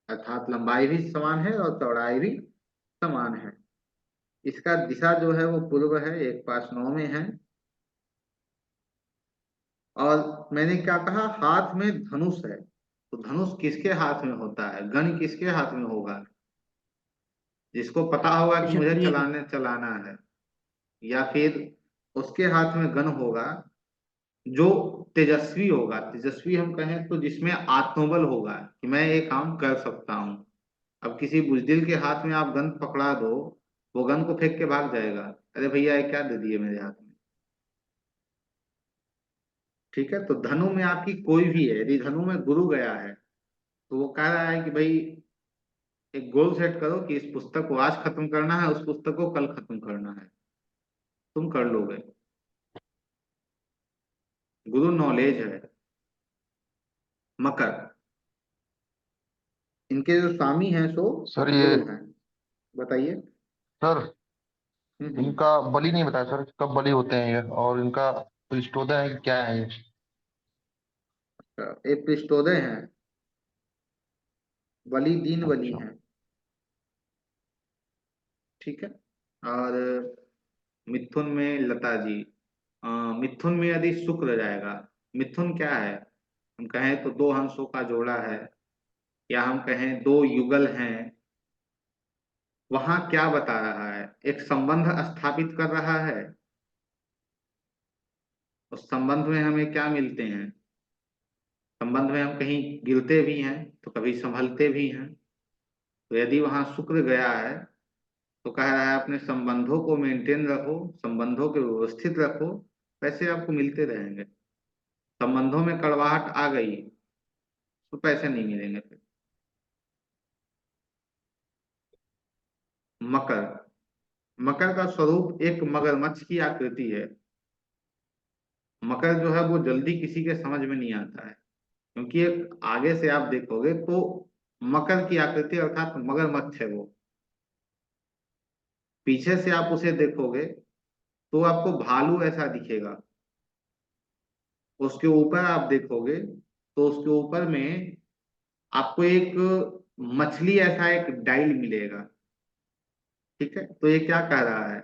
अर्थात लंबाई भी समान है और चौड़ाई भी समान है। इसका दिशा जो है वो पूर्व है, 1/9 में है। और मैंने क्या कहा, हाथ में धनुष है। तो धनुष किसके हाथ में होता है? गन किसके हाथ में होगा? जिसको पता होगा कि मुझे क्षत्रिय के। चलाना है। या फिर उसके हाथ में गन होगा जो तेजस्वी होगा। तेजस्वी हम कहें तो जिसमें आत्मबल होगा कि मैं ये काम कर सकता हूँ। अब किसी बुजदिल के हाथ में आप गन पकड़ा दो, वो गन को फेंक के भाग जाएगा। अरे भैया ये क्या दे दिए मेरे हाथ में। ठीक है। तो धनु में आपकी कोई भी है, यदि धनु में गुरु गया है तो वो कह रहा है कि भाई एक गोल सेट करो कि इस पुस्तक को आज खत्म करना है, उस पुस्तक को कल खत्म करना है, तुम कर लोगे। गुरु नॉलेज है। मकर। इनके जो स्वामी हैं सो सर ये गुरु हैं। बताइए। सर हम्म। इनका बलि नहीं बताया सर, कब बलि होते हैं ये, और इनका पृष्ठोदय है कि क्या है ये? ये पृष्ठोदय हैं। बलि दीन बलि अच्छा। हैं। ठीक है। और मिथुन में लता जी। अ, मिथुन में यदि शुक्र जाएगा। मिथुन क्या है? हम कहें तो दो हंसों का जोड़ा है, या हम कहें दो युगल हैं। वहां क्या बता रहा है? एक संबंध स्थापित कर रहा है उस संबंध में हमें क्या मिलते हैं? संबंध में हम कहीं गिरते भी हैं तो कभी संभलते भी हैं। तो यदि वहां शुक्र गया है तो कह रहा है अपने संबंधों को मेंटेन रखो, संबंधों को व्यवस्थित रखो, पैसे आपको मिलते रहेंगे। संबंधों में कड़वाहट आ गई तो पैसे नहीं मिलेंगे फिर। मकर, मकर का स्वरूप एक मगरमच्छ की आकृति है। मकर जो है वो जल्दी किसी के समझ में नहीं आता है, क्योंकि एक आगे से आप देखोगे तो मकर की आकृति अर्थात मगरमच्छ है वो। पीछे से आप उसे देखोगे तो आपको भालू ऐसा दिखेगा। उसके ऊपर आप देखोगे तो उसके ऊपर में आपको एक मछली ऐसा एक डाइल मिलेगा। ठीक है, तो ये क्या कह रहा है?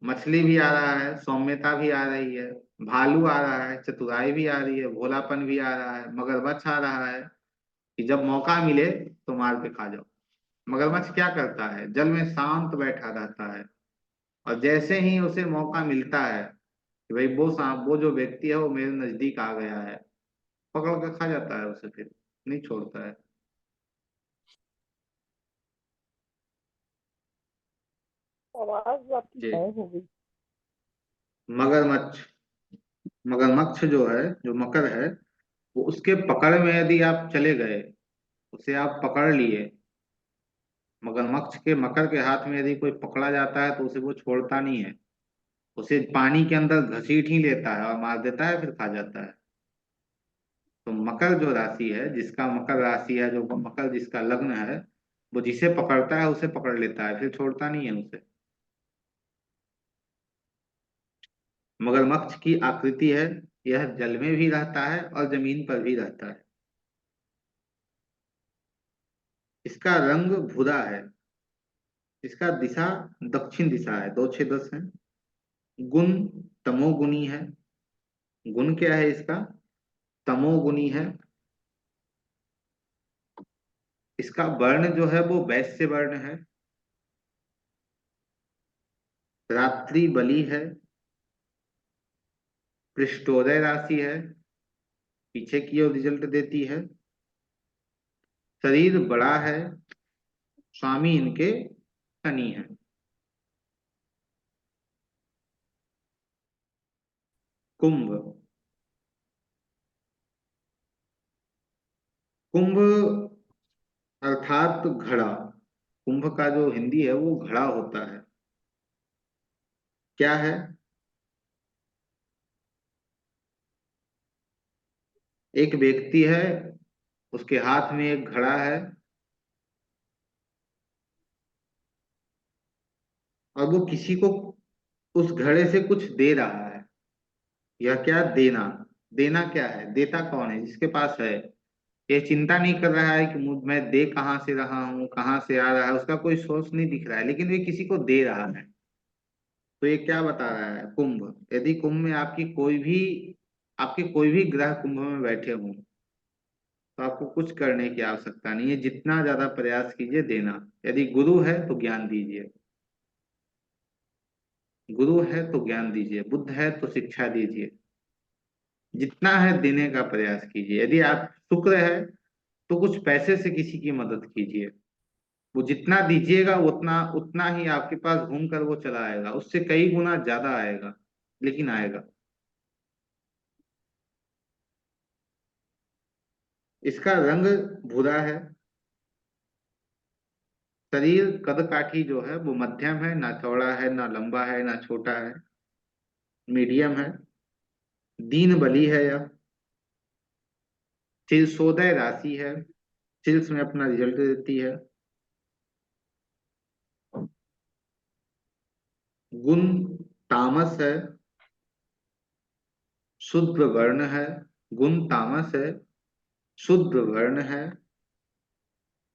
मछली भी आ रहा है, सौम्यता भी आ रही है, भालू आ रहा है, चतुराई भी आ रही है, भोलापन भी आ रहा है, मगरमच्छ आ रहा है कि जब मौका मिले तो मार के खा जाओ। मगरमच्छ क्या करता है? जल में शांत बैठा रहता है, और जैसे ही उसे मौका मिलता है कि भाई वो सांप, वो जो व्यक्ति है वो मेरे नजदीक आ गया है, पकड़ के खा जाता है उसे, फिर नहीं छोड़ता है। आवाज आपकी जी। गायब हो गई। मगरमच्छ, मगरमच्छ जो है, जो मकर है, वो उसके पकड़ में यदि आप चले गए, उसे आप पकड़ लिए, मगरमच्छ के, मकर के हाथ में यदि कोई पकड़ा जाता है तो उसे वो छोड़ता नहीं है। उसे पानी के अंदर घसीट ही लेता है और मार देता है, फिर खा जाता है। तो मकर जो राशि है, जिसका मकर राशि है, जो मकर जिसका लग्न है, वो जिसे पकड़ता है उसे पकड़ लेता है, फिर छोड़ता नहीं है उसे। मगरमच्छ की आकृति है, यह जल में भी रहता है और जमीन पर भी रहता है। इसका रंग भूरा है। इसका दिशा दक्षिण दिशा है, 2 6 10 है। गुण तमोगुणी है। गुण क्या है इसका? तमोगुणी है। इसका वर्ण जो है वो वैश्य वर्ण है। रात्रि बली है। पृष्ठोदय राशि है, पीछे की ओर रिजल्ट देती है। शरीर बड़ा है, स्वामी इनके शनि है। कुंभ, कुंभ अर्थात घड़ा। कुंभ का जो हिंदी है वो घड़ा होता है। क्या है? एक व्यक्ति है, उसके हाथ में एक घड़ा है, और वो किसी को उस घड़े से कुछ दे रहा है। यह क्या? देना। देना क्या है? देता कौन है? जिसके पास है। ये चिंता नहीं कर रहा है कि मैं दे कहाँ से रहा हूँ, कहाँ से आ रहा है, उसका कोई सोर्स नहीं दिख रहा है, लेकिन वे किसी को दे रहा है। तो ये क्या बता रहा है? कुंभ। यदि कुंभ में आपके कोई भी ग्रह कुंभ में बैठे हों तो आपको कुछ करने की आवश्यकता नहीं है, जितना ज्यादा प्रयास कीजिए देना। यदि गुरु है तो ज्ञान दीजिए, गुरु है तो ज्ञान दीजिए, बुद्ध है तो शिक्षा दीजिए। जितना है देने का प्रयास कीजिए। यदि आप शुक्र है तो कुछ पैसे से किसी की मदद कीजिए। वो जितना दीजिएगा उतना उतना ही आपके पास घूम कर वो चला आएगा, उससे कई गुना ज्यादा आएगा, लेकिन आएगा। इसका रंग भूरा है। शरीर कद काठी जो है वो मध्यम है, ना चौड़ा है, ना लंबा है, ना छोटा है, मीडियम है। दीन बली है यह। शीर्षोदय राशि है, शीर्ष में अपना रिजल्ट देती है। गुण तामस है, शुद्ध वर्ण है। गुण तामस है, शुद्ध वर्ण है।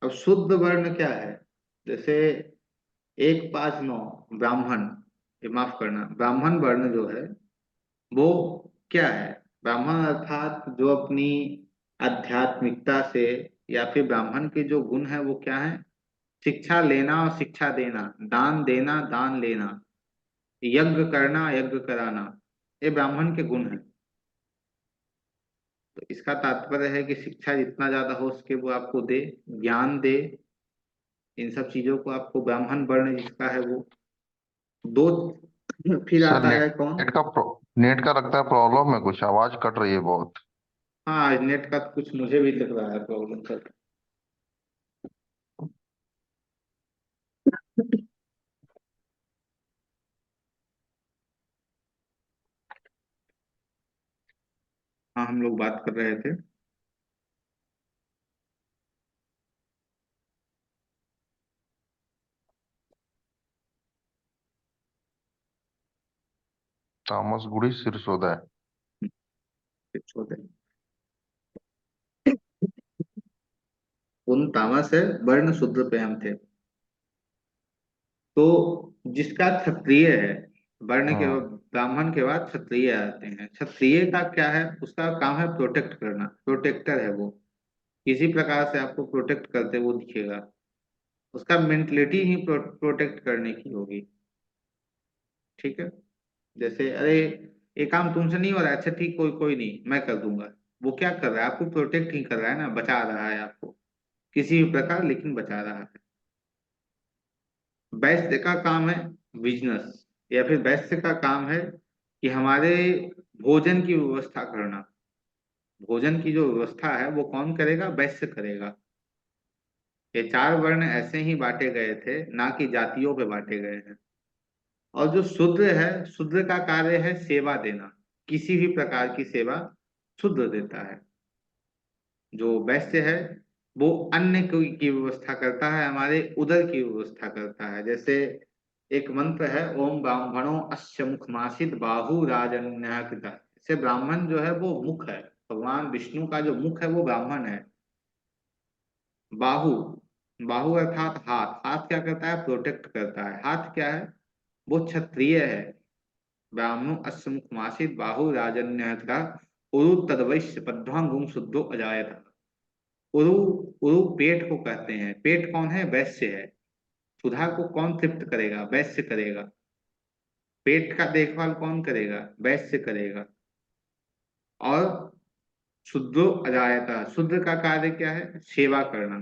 अब शुद्ध वर्ण क्या है? जैसे 1 5 9 ब्राह्मण, ये माफ करना, ब्राह्मण वर्ण जो है वो क्या है? ब्राह्मण अर्थात जो अपनी आध्यात्मिकता से, या फिर ब्राह्मण के जो गुण है वो क्या है? शिक्षा लेना और शिक्षा देना, दान देना दान लेना, यज्ञ करना यज्ञ कराना, ये ब्राह्मण के गुण हैं। तो इसका तात्पर्य है कि शिक्षा जितना ज्यादा हो सके वो आपको दे, ज्ञान दे, इन सब चीजों को आपको ब्राह्मण वर्ण जिसका है वो दो। फिर सर आता है नेट कौन? नेट का लगता है प्रॉब्लम है, कुछ आवाज कट रही है बहुत। हाँ, नेट का तो कुछ मुझे भी लग रहा है प्रॉब्लम सर। हाँ, हम लोग बात कर रहे थे। तामस गुड़ी सिरसोदा है। छोटे उन तामस है, वर्ण शूद्र पे हम थे। तो जिसका क्षत्रिय है, वर्ण के हम्म। ब्राह्मण के बाद क्षत्रिय आते हैं। क्षत्रिय का क्या है? उसका काम है प्रोटेक्ट करना, प्रोटेक्टर है वो। किसी प्रकार से आपको प्रोटेक्ट करते वो दिखेगा। उसका मेंटलिटी ही प्रोटेक्ट करने की होगी। ठीक है। जैसे अरे ये काम तुमसे नहीं हो रहा है, अच्छा ठीक, कोई कोई नहीं, मैं कर दूंगा। वो क्या कर रहा है? आपको प्रोटेक्ट ही कर रहा है ना, बचा रहा है आपको किसी भी प्रकार, लेकिन बचा रहा है। वैश्य का काम है बिजनेस, या फिर वैश्य का काम है कि हमारे भोजन की व्यवस्था करना। भोजन की जो व्यवस्था है वो कौन करेगा? वैश्य करेगा। ये चार वर्ण ऐसे ही बांटे गए थे, ना कि जातियों पे बांटे गए हैं। और जो शूद्र है, शूद्र का कार्य है सेवा देना, किसी भी प्रकार की सेवा शूद्र देता है। जो वैश्य है वो अन्न की व्यवस्था करता है, हमारे उदर की व्यवस्था करता है। जैसे एक मंत्र है, ओम ब्राह्मणों अस्य मुखमासित बाहु राजन्य कृता। जैसे ब्राह्मण जो है वो मुख है, भगवान विष्णु का जो मुख है वो ब्राह्मण है। बाहु, बाहु अर्थात हाथ। हाथ क्या करता है? प्रोटेक्ट करता है। हाथ क्या है? वो क्षत्रिय है। ब्राह्मणो अस्य मुखमासित बाहु राजन्य का उरु तदवैश्य पद्भांगुम शुद्धो अजायत। उरु, उरु पेट को कहते हैं। पेट कौन है? वैश्य है। सुधा को कौन तृप्त करेगा? वैश्य करेगा। पेट का देखभाल कौन करेगा? वैश्य करेगा। और शुद्धो अजायता, शुद्ध का कार्य क्या है? सेवा करना,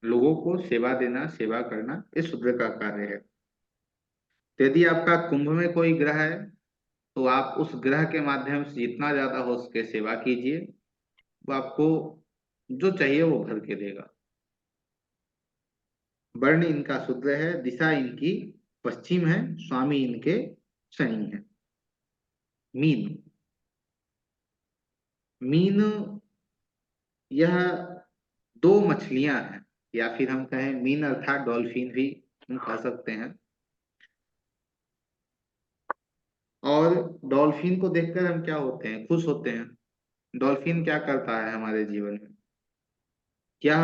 लोगों को सेवा देना, सेवा करना, ये शुद्ध का कार्य है। तो यदि आपका कुंभ में कोई ग्रह है तो आप उस ग्रह के माध्यम से जितना ज्यादा हो सके सेवा कीजिए, वो आपको जो चाहिए वो भर के देगा। वर्ण इनका शूद्र है, दिशा इनकी पश्चिम है, स्वामी इनके शनि है। मीन, मीन यह दो मछलियां हैं, या फिर हम कहें मीन अर्थात डॉल्फिन भी हम कह सकते हैं। और डॉल्फिन को देखकर हम क्या होते हैं? खुश होते हैं। डॉल्फिन क्या करता है हमारे जीवन में? क्या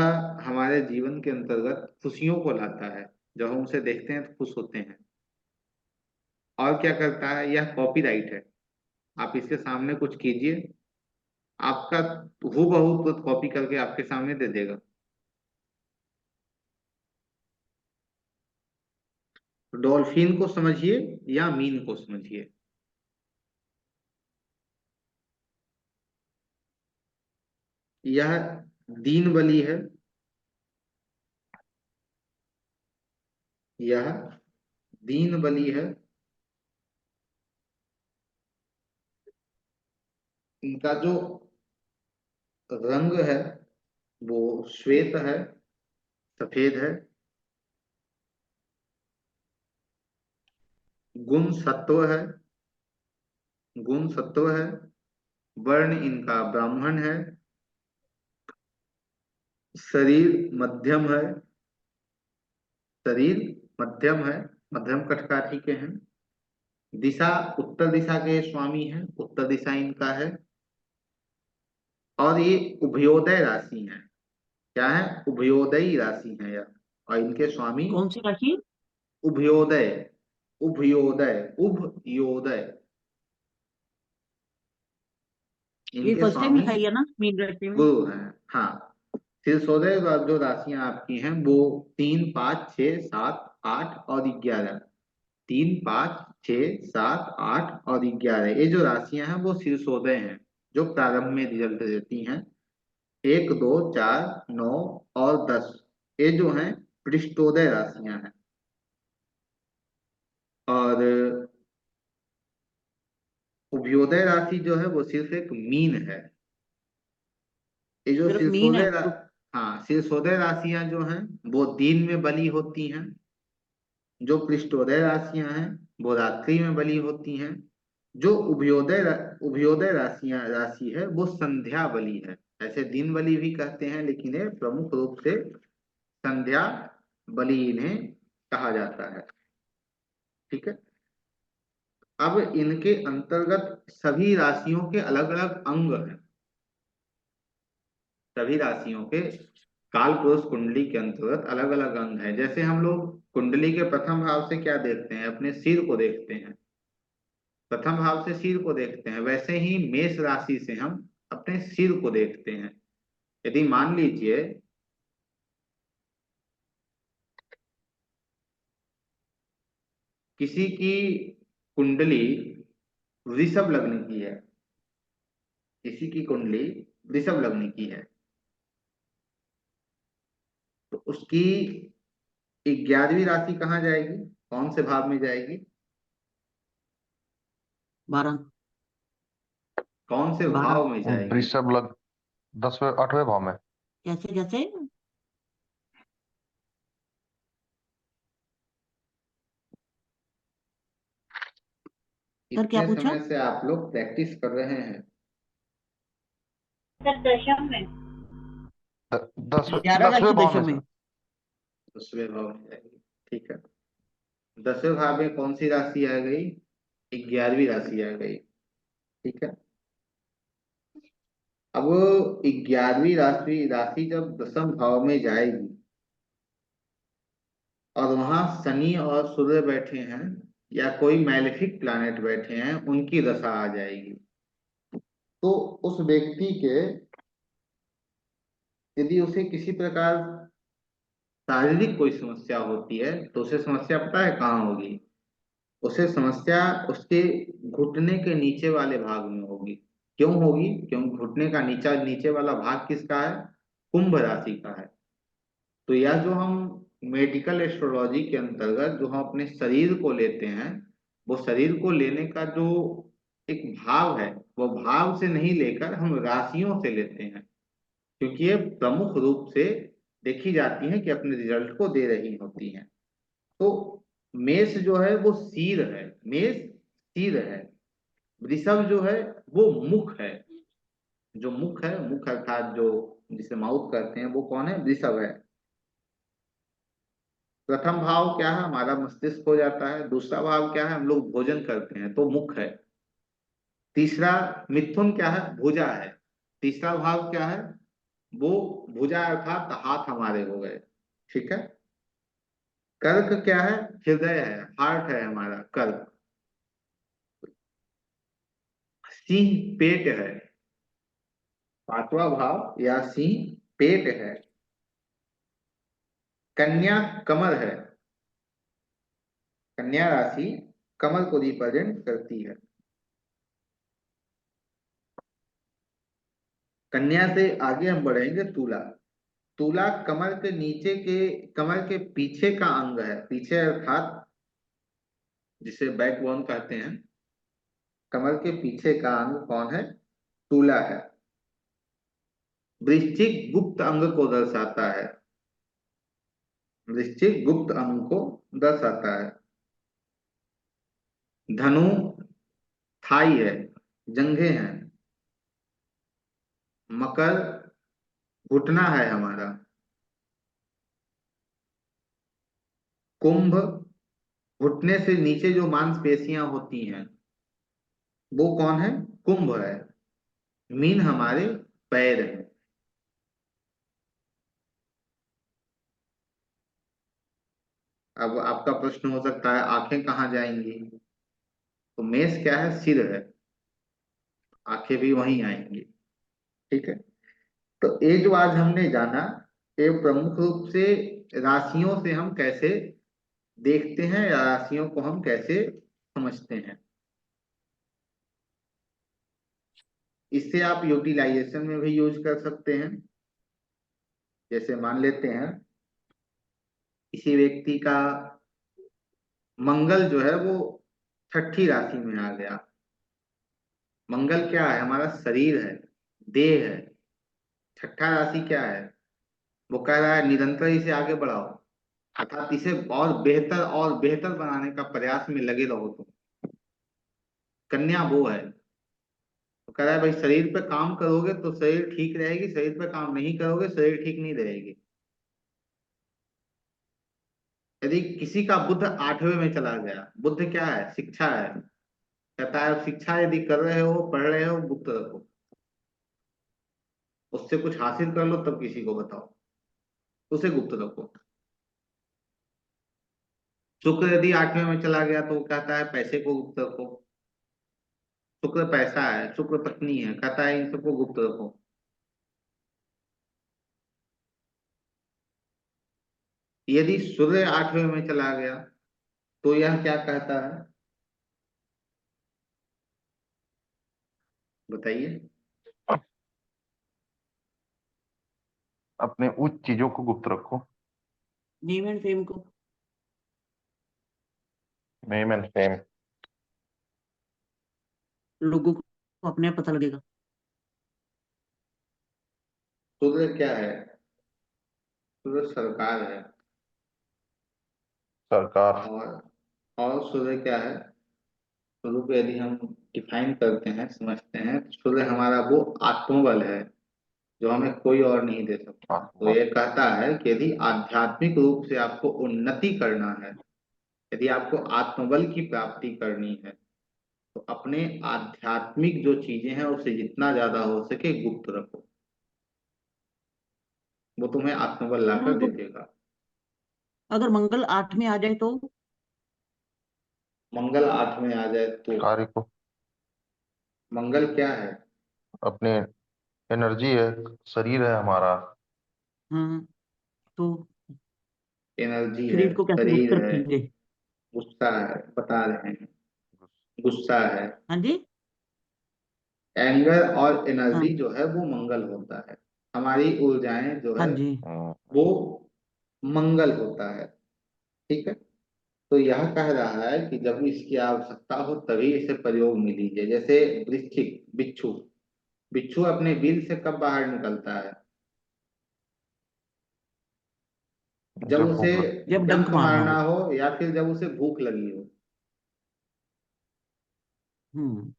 हमारे जीवन के अंतर्गत खुशियों को लाता है। जब हम उसे देखते हैं तो खुश होते हैं। और क्या करता है? यह कॉपीराइट है। आप इसके सामने कुछ कीजिए, आपका हूबहू तो कॉपी करके आपके सामने दे देगा। डॉल्फिन को समझिए या मीन को समझिए। यह दीन बलि है, यह दीन बलि है। इनका जो रंग है वो श्वेत है, सफेद है। गुण सत्व है, गुण सत्व है। वर्ण इनका ब्राह्मण है। शरीर मध्यम है, शरीर मध्यम है, मध्यम कठकाठी के हैं। दिशा उत्तर दिशा के स्वामी हैं, उत्तर दिशा इनका है। और ये उभयोदय राशि है। क्या है? उभयोदयी राशि है यह। और इनके स्वामी कौन सी राशि? उभयोदय, उभयोदय, उभयोदय, ये इनके फर्स्ट टाइम स्वामी लिखाई है ना मीन राशि में? गुरु हैं। हाँ, सिरसोदय जो राशियां आपकी हैं वो 3, 5, 6, 7, 8 और 11। 3, 5, 6, 7, 8 और 11, ये जो राशियां हैं वो शीर्षोदय हैं, जो प्रारंभ में रिजल्ट देती हैं। 1, 2, 4, 9 और 10, ये जो हैं पृष्ठोदय राशियां हैं। और उभयोदय राशि जो है वो सिर्फ एक मीन है। ये जो सिर्फ मीन है। हाँ, शीर्षोदय राशियां जो हैं वो दिन में बली होती हैं। जो पृष्ठोदय राशियां हैं वो रात्रि में बली होती हैं। जो उभयोदय राशि है वो संध्या बली है। ऐसे दिन बली भी कहते हैं, लेकिन ये प्रमुख रूप से संध्या बली इन्हें कहा जाता है। ठीक है। अब इनके अंतर्गत सभी राशियों के अलग अलग अंग हैं। सभी राशियों के काल पुरुष कुंडली के अंतर्गत अलग अलग अंग है। जैसे हम लोग कुंडली के प्रथम भाव से क्या देखते हैं, अपने सिर को देखते हैं। प्रथम भाव से सिर को देखते हैं, वैसे ही मेष राशि से हम अपने सिर को देखते हैं। यदि मान लीजिए किसी की कुंडली वृषभ लग्न की है, किसी की कुंडली वृषभ लग्न की है, तो उसकी 11वीं राशि कहाँ जाएगी, कौन से भाव में जाएगी, 12। कौन से 12 भाव में जाएगी? वृषभ लग 10वें 8वें भाव में। कैसे कैसे? सर क्या इतने पूछा? समय से आप लोग प्रैक्टिस कर रहे हैं। सर दशम में। 10वें 11 राशि भाव में दशम में। सर। 10वें भाव में जाएगी। ठीक है। 10वें भाव में कौन सी राशि आ गई, 11वीं राशि आ गई। ठीक है। अब 11वीं राशि राशि जब दसम भाव में जाएगी और वहां शनि और सूर्य बैठे हैं या कोई मैलेफिक प्लैनेट बैठे हैं, उनकी दशा आ जाएगी, तो उस व्यक्ति के, यदि उसे किसी प्रकार शारीरिक कोई समस्या होती है, तो उसे समस्या पता है कहाँ होगी? उसे समस्या उसके घुटने के नीचे वाले भाग में होगी। क्यों होगी? क्योंकि घुटने का नीचे वाला भाग किसका है? कुंभ राशि का है। तो यह जो हम मेडिकल एस्ट्रोलॉजी के अंतर्गत जो हम अपने शरीर को लेते हैं, वो शरीर को लेने का जो एक भाव है, वो भाव से नहीं लेकर हम राशियों से लेते हैं, क्योंकि ये प्रमुख रूप से देखी जाती हैं कि अपने रिजल्ट को दे रही होती हैं। तो मेष जो है वो सिर है, मेष सिर है। वृषभ जो है वो मुख है। जो मुख है, मुख अर्थात जो जिसे माउथ कहते हैं, वो कौन है? वृषभ है। प्रथम भाव क्या है? हमारा मस्तिष्क हो जाता है। दूसरा भाव क्या है? हम लोग भोजन करते हैं, तो मुख है। तीसरा मिथुन क्या है? भुजा है। तीसरा भाव क्या है? वो भुजा अर्थात हाथ हमारे हो गए। ठीक है। कर्क क्या है? हृदय है, हार्ट है हमारा कर्क। सिंह पेट है, पांचवा भाव या सिंह पेट है। कन्या कमर है, कन्या राशि कमल को रिप्रेजेंट करती है। कन्या से आगे हम बढ़ेंगे तुला। तुला कमर के पीछे का अंग है, पीछे अर्थात जिसे बैकबोन कहते हैं। कमर के पीछे का अंग कौन है? तुला है। वृश्चिक गुप्त अंग को दर्शाता है, वृश्चिक गुप्त अंग को दर्शाता है। धनु थाई है, जंघे हैं। मकर घुटना है हमारा। कुंभ घुटने से नीचे जो मांसपेशियां होती हैं, वो कौन है? कुंभ है। मीन हमारे पैर हैं। अब आपका प्रश्न हो सकता है आंखें कहाँ जाएंगी? तो मेष क्या है? सिर है, आंखें भी वहीं आएंगी। ठीक है। तो ये जो आज हमने जाना, ये प्रमुख रूप से राशियों से हम कैसे देखते हैं या राशियों को हम कैसे समझते हैं। इससे आप यूटिलाइजेशन में भी यूज कर सकते हैं। जैसे मान लेते हैं किसी व्यक्ति का मंगल जो है वो छठी राशि में आ गया। मंगल क्या है? हमारा शरीर है, देह है। छठा राशि क्या है? वो कह रहा है निरंतर इसे आगे बढ़ाओ, अर्थात इसे और बेहतर बनाने का प्रयास में लगे रहो तुम। कन्या वो है, तो कह रहा है भाई शरीर पे काम करोगे तो शरीर ठीक रहेगी, शरीर पे काम नहीं करोगे शरीर ठीक नहीं रहेगी। यदि किसी का बुध 8वें में चला गया, बुद्ध क्या है? शिक्षा है। कहता है शिक्षा यदि कर रहे हो, पढ़ रहे हो, गुप्त रखो, उससे कुछ हासिल कर लो तब किसी को बताओ, उसे गुप्त रखो। शुक्र यदि 8वें में चला गया तो वो कहता है पैसे को गुप्त रखो। शुक्र पैसा है, शुक्र पत्नी है, कहता है इन सबको गुप्त रखो। यदि सूर्य 8वें में चला गया तो यह क्या कहता है? बताइए। अपने उच्च चीजों को गुप्त रखो। नेम एंड फेम को। Name and fame. लोगों को अपने आप पता लगेगा। सूर्य क्या है? सूर्य सरकार है। सरकार। और सूर्य क्या है? सूर्य को यदि हम डिफाइन करते हैं, समझते हैं, तो सूर्य हमारा वो आत्मबल है जो हमें कोई और नहीं दे सकता। तो हाँ, ये कहता है कि यदि आध्यात्मिक रूप से आपको उन्नति करना है, यदि आपको आत्मबल की प्राप्ति करनी है, तो अपने आध्यात्मिक जो चीजें हैं उसे जितना ज्यादा हो सके गुप्त रखो। वो तुम्हें आत्मबल हाँ लाकर दे तो देगा। अगर मंगल 8 में आ जाए तो मंगल 8 में आ जाए तो? कार्य को। मंगल क्या है? अपने एनर्जी है, शरीर है हमारा। हाँ तो एनर्जी है, शरीर को कैसे गुप्त शरीर है, रखेंगे? गुस्सा है, बता रहे हैं, गुस्सा है। हाँ जी। एंगर और हाँ एनर्जी जो है वो मंगल होता है। हमारी ऊर्जाएं जो हाँ है जी। वो मंगल होता है। ठीक है। तो यह कह रहा है कि जब इसकी आवश्यकता हो तभी इसे प्रयोग में लीजिए। जैसे वृश्चिक, बिच्छू, बिच्छू अपने बिल से कब बाहर निकलता है? जब जब उसे भूख लगे। जब डंक डंक मारना मारना हो। हो या फिर जब उसे भूख लगी हो। हम्म।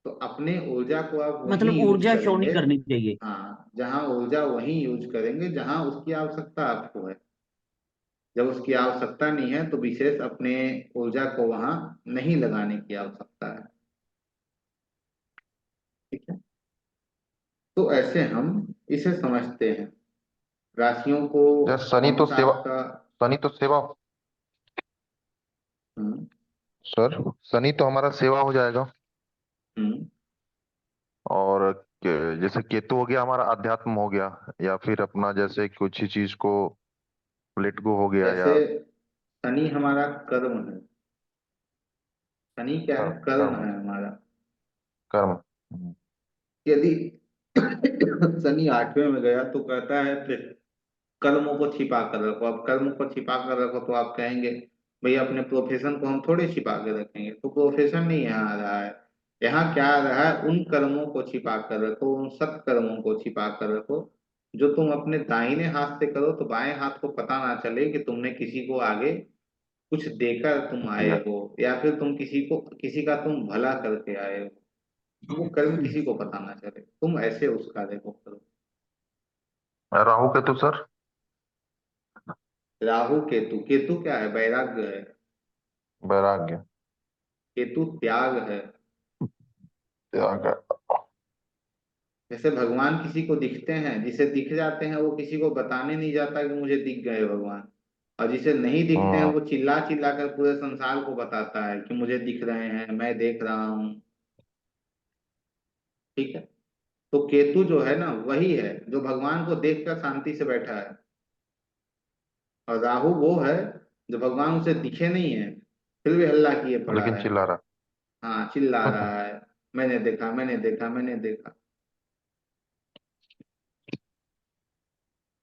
तो अपने ऊर्जा को आप वहीं मतलब यूज ऊर्जा शो नहीं करेंगे। करनी चाहिए। हाँ, जहाँ ऊर्जा वहीं यूज करेंगे जहाँ उसकी आवश्यकता आपको है। जब उसकी आवश्यकता नहीं है तो विशेष अपने ऊर्जा को वहां नहीं लगाने की आवश्यकता है। ठीक है। तो ऐसे हम इसे समझते हैं, राशियों को जैसे शनि कौन तो सा सेवा, आपका। शनि तो सेवा। हम्म। सर, शनि तो हमारा सेवा हो जाएगा। हम्म। और जैसे केतु हो गया हमारा अध्यात्म हो गया, या फिर अपना जैसे कुछ ही चीज को लेट गो हो गया, जैसे या शनि हमारा कर्म है। शनि क्या है? कर्म। कर्म कर्म। है हमारा। कर्म। यदि शनि 8वें में गया तो कहता है फिर कर्मों को छिपा कर रखो। अब कर्म को छिपा कर रखो तो आप कहेंगे भाई अपने प्रोफेशन को हम थोड़े छिपा के रखेंगे, तो प्रोफेशन नहीं यहाँ आ रहा है। यहाँ क्या आ रहा है? उन कर्मों को छिपा कर रखो, उन सत्कर्मों को छिपा कर रखो जो तुम अपने दाहिने हाथ से करो तो बाएं हाथ को पता ना चले कि तुमने किसी को आगे कुछ देकर तुम आए दिया। हो, या फिर तुम किसी का तुम भला करके आए हो। वो कर्म किसी को पता ना चले, तुम ऐसे उस कार्य को करो। राहु केतु सर। राहु केतु, केतु क्या है? वैराग्य है। वैराग्य। केतु त्याग है। त्याग। जैसे भगवान किसी को दिखते हैं, जिसे दिख जाते हैं वो किसी को बताने नहीं जाता कि मुझे दिख गए भगवान। और जिसे नहीं दिखते हैं हम्म। वो चिल्ला चिल्ला कर पूरे संसार को बताता है कि मुझे दिख रहे हैं, मैं देख रहा हूँ। ठीक है। तो केतु जो है ना वही है जो भगवान को देखकर शांति से बैठा है। और राहु वो है जब भगवान उसे दिखे नहीं है फिर भी हल्ला किए पड़ा लेकिन है। चिल्ला रहा। हाँ, चिल्ला रहा है, मैंने देखा, मैंने देखा, मैंने देखा।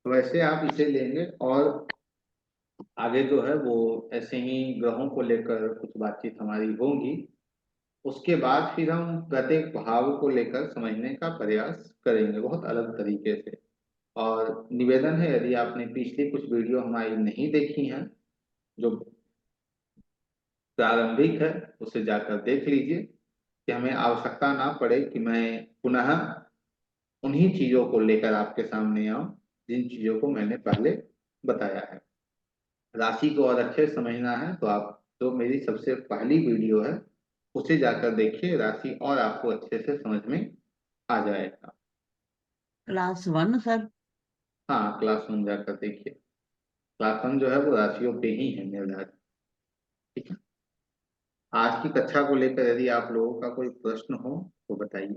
तो वैसे आप इसे लेंगे और आगे जो है वो ऐसे ही ग्रहों को लेकर कुछ बातचीत हमारी होगी। उसके बाद फिर हम प्रत्येक भाव को लेकर समझने का प्रयास करेंगे बहुत अलग तरीके से। और निवेदन है, यदि आपने पिछली कुछ वीडियो हमारी नहीं देखी हैं जो प्रारंभिक है, उसे जाकर देख लीजिए कि हमें आवश्यकता ना पड़े कि मैं पुनः उन्हीं चीजों को लेकर आपके सामने आऊं जिन चीजों को मैंने पहले बताया है। राशि को और अच्छे से समझना है तो आप जो मेरी सबसे पहली वीडियो है उसे जाकर देखिए, राशि और आपको अच्छे से समझ में आ जाएगा। Class 1 sir. हाँ, क्लास 1 जाकर देखिए। क्लास 1 जो है वो राशियों पे ही है निर्धारित। ठीक है। आज की कक्षा को लेकर यदि आप लोगों का कोई प्रश्न हो तो बताइए।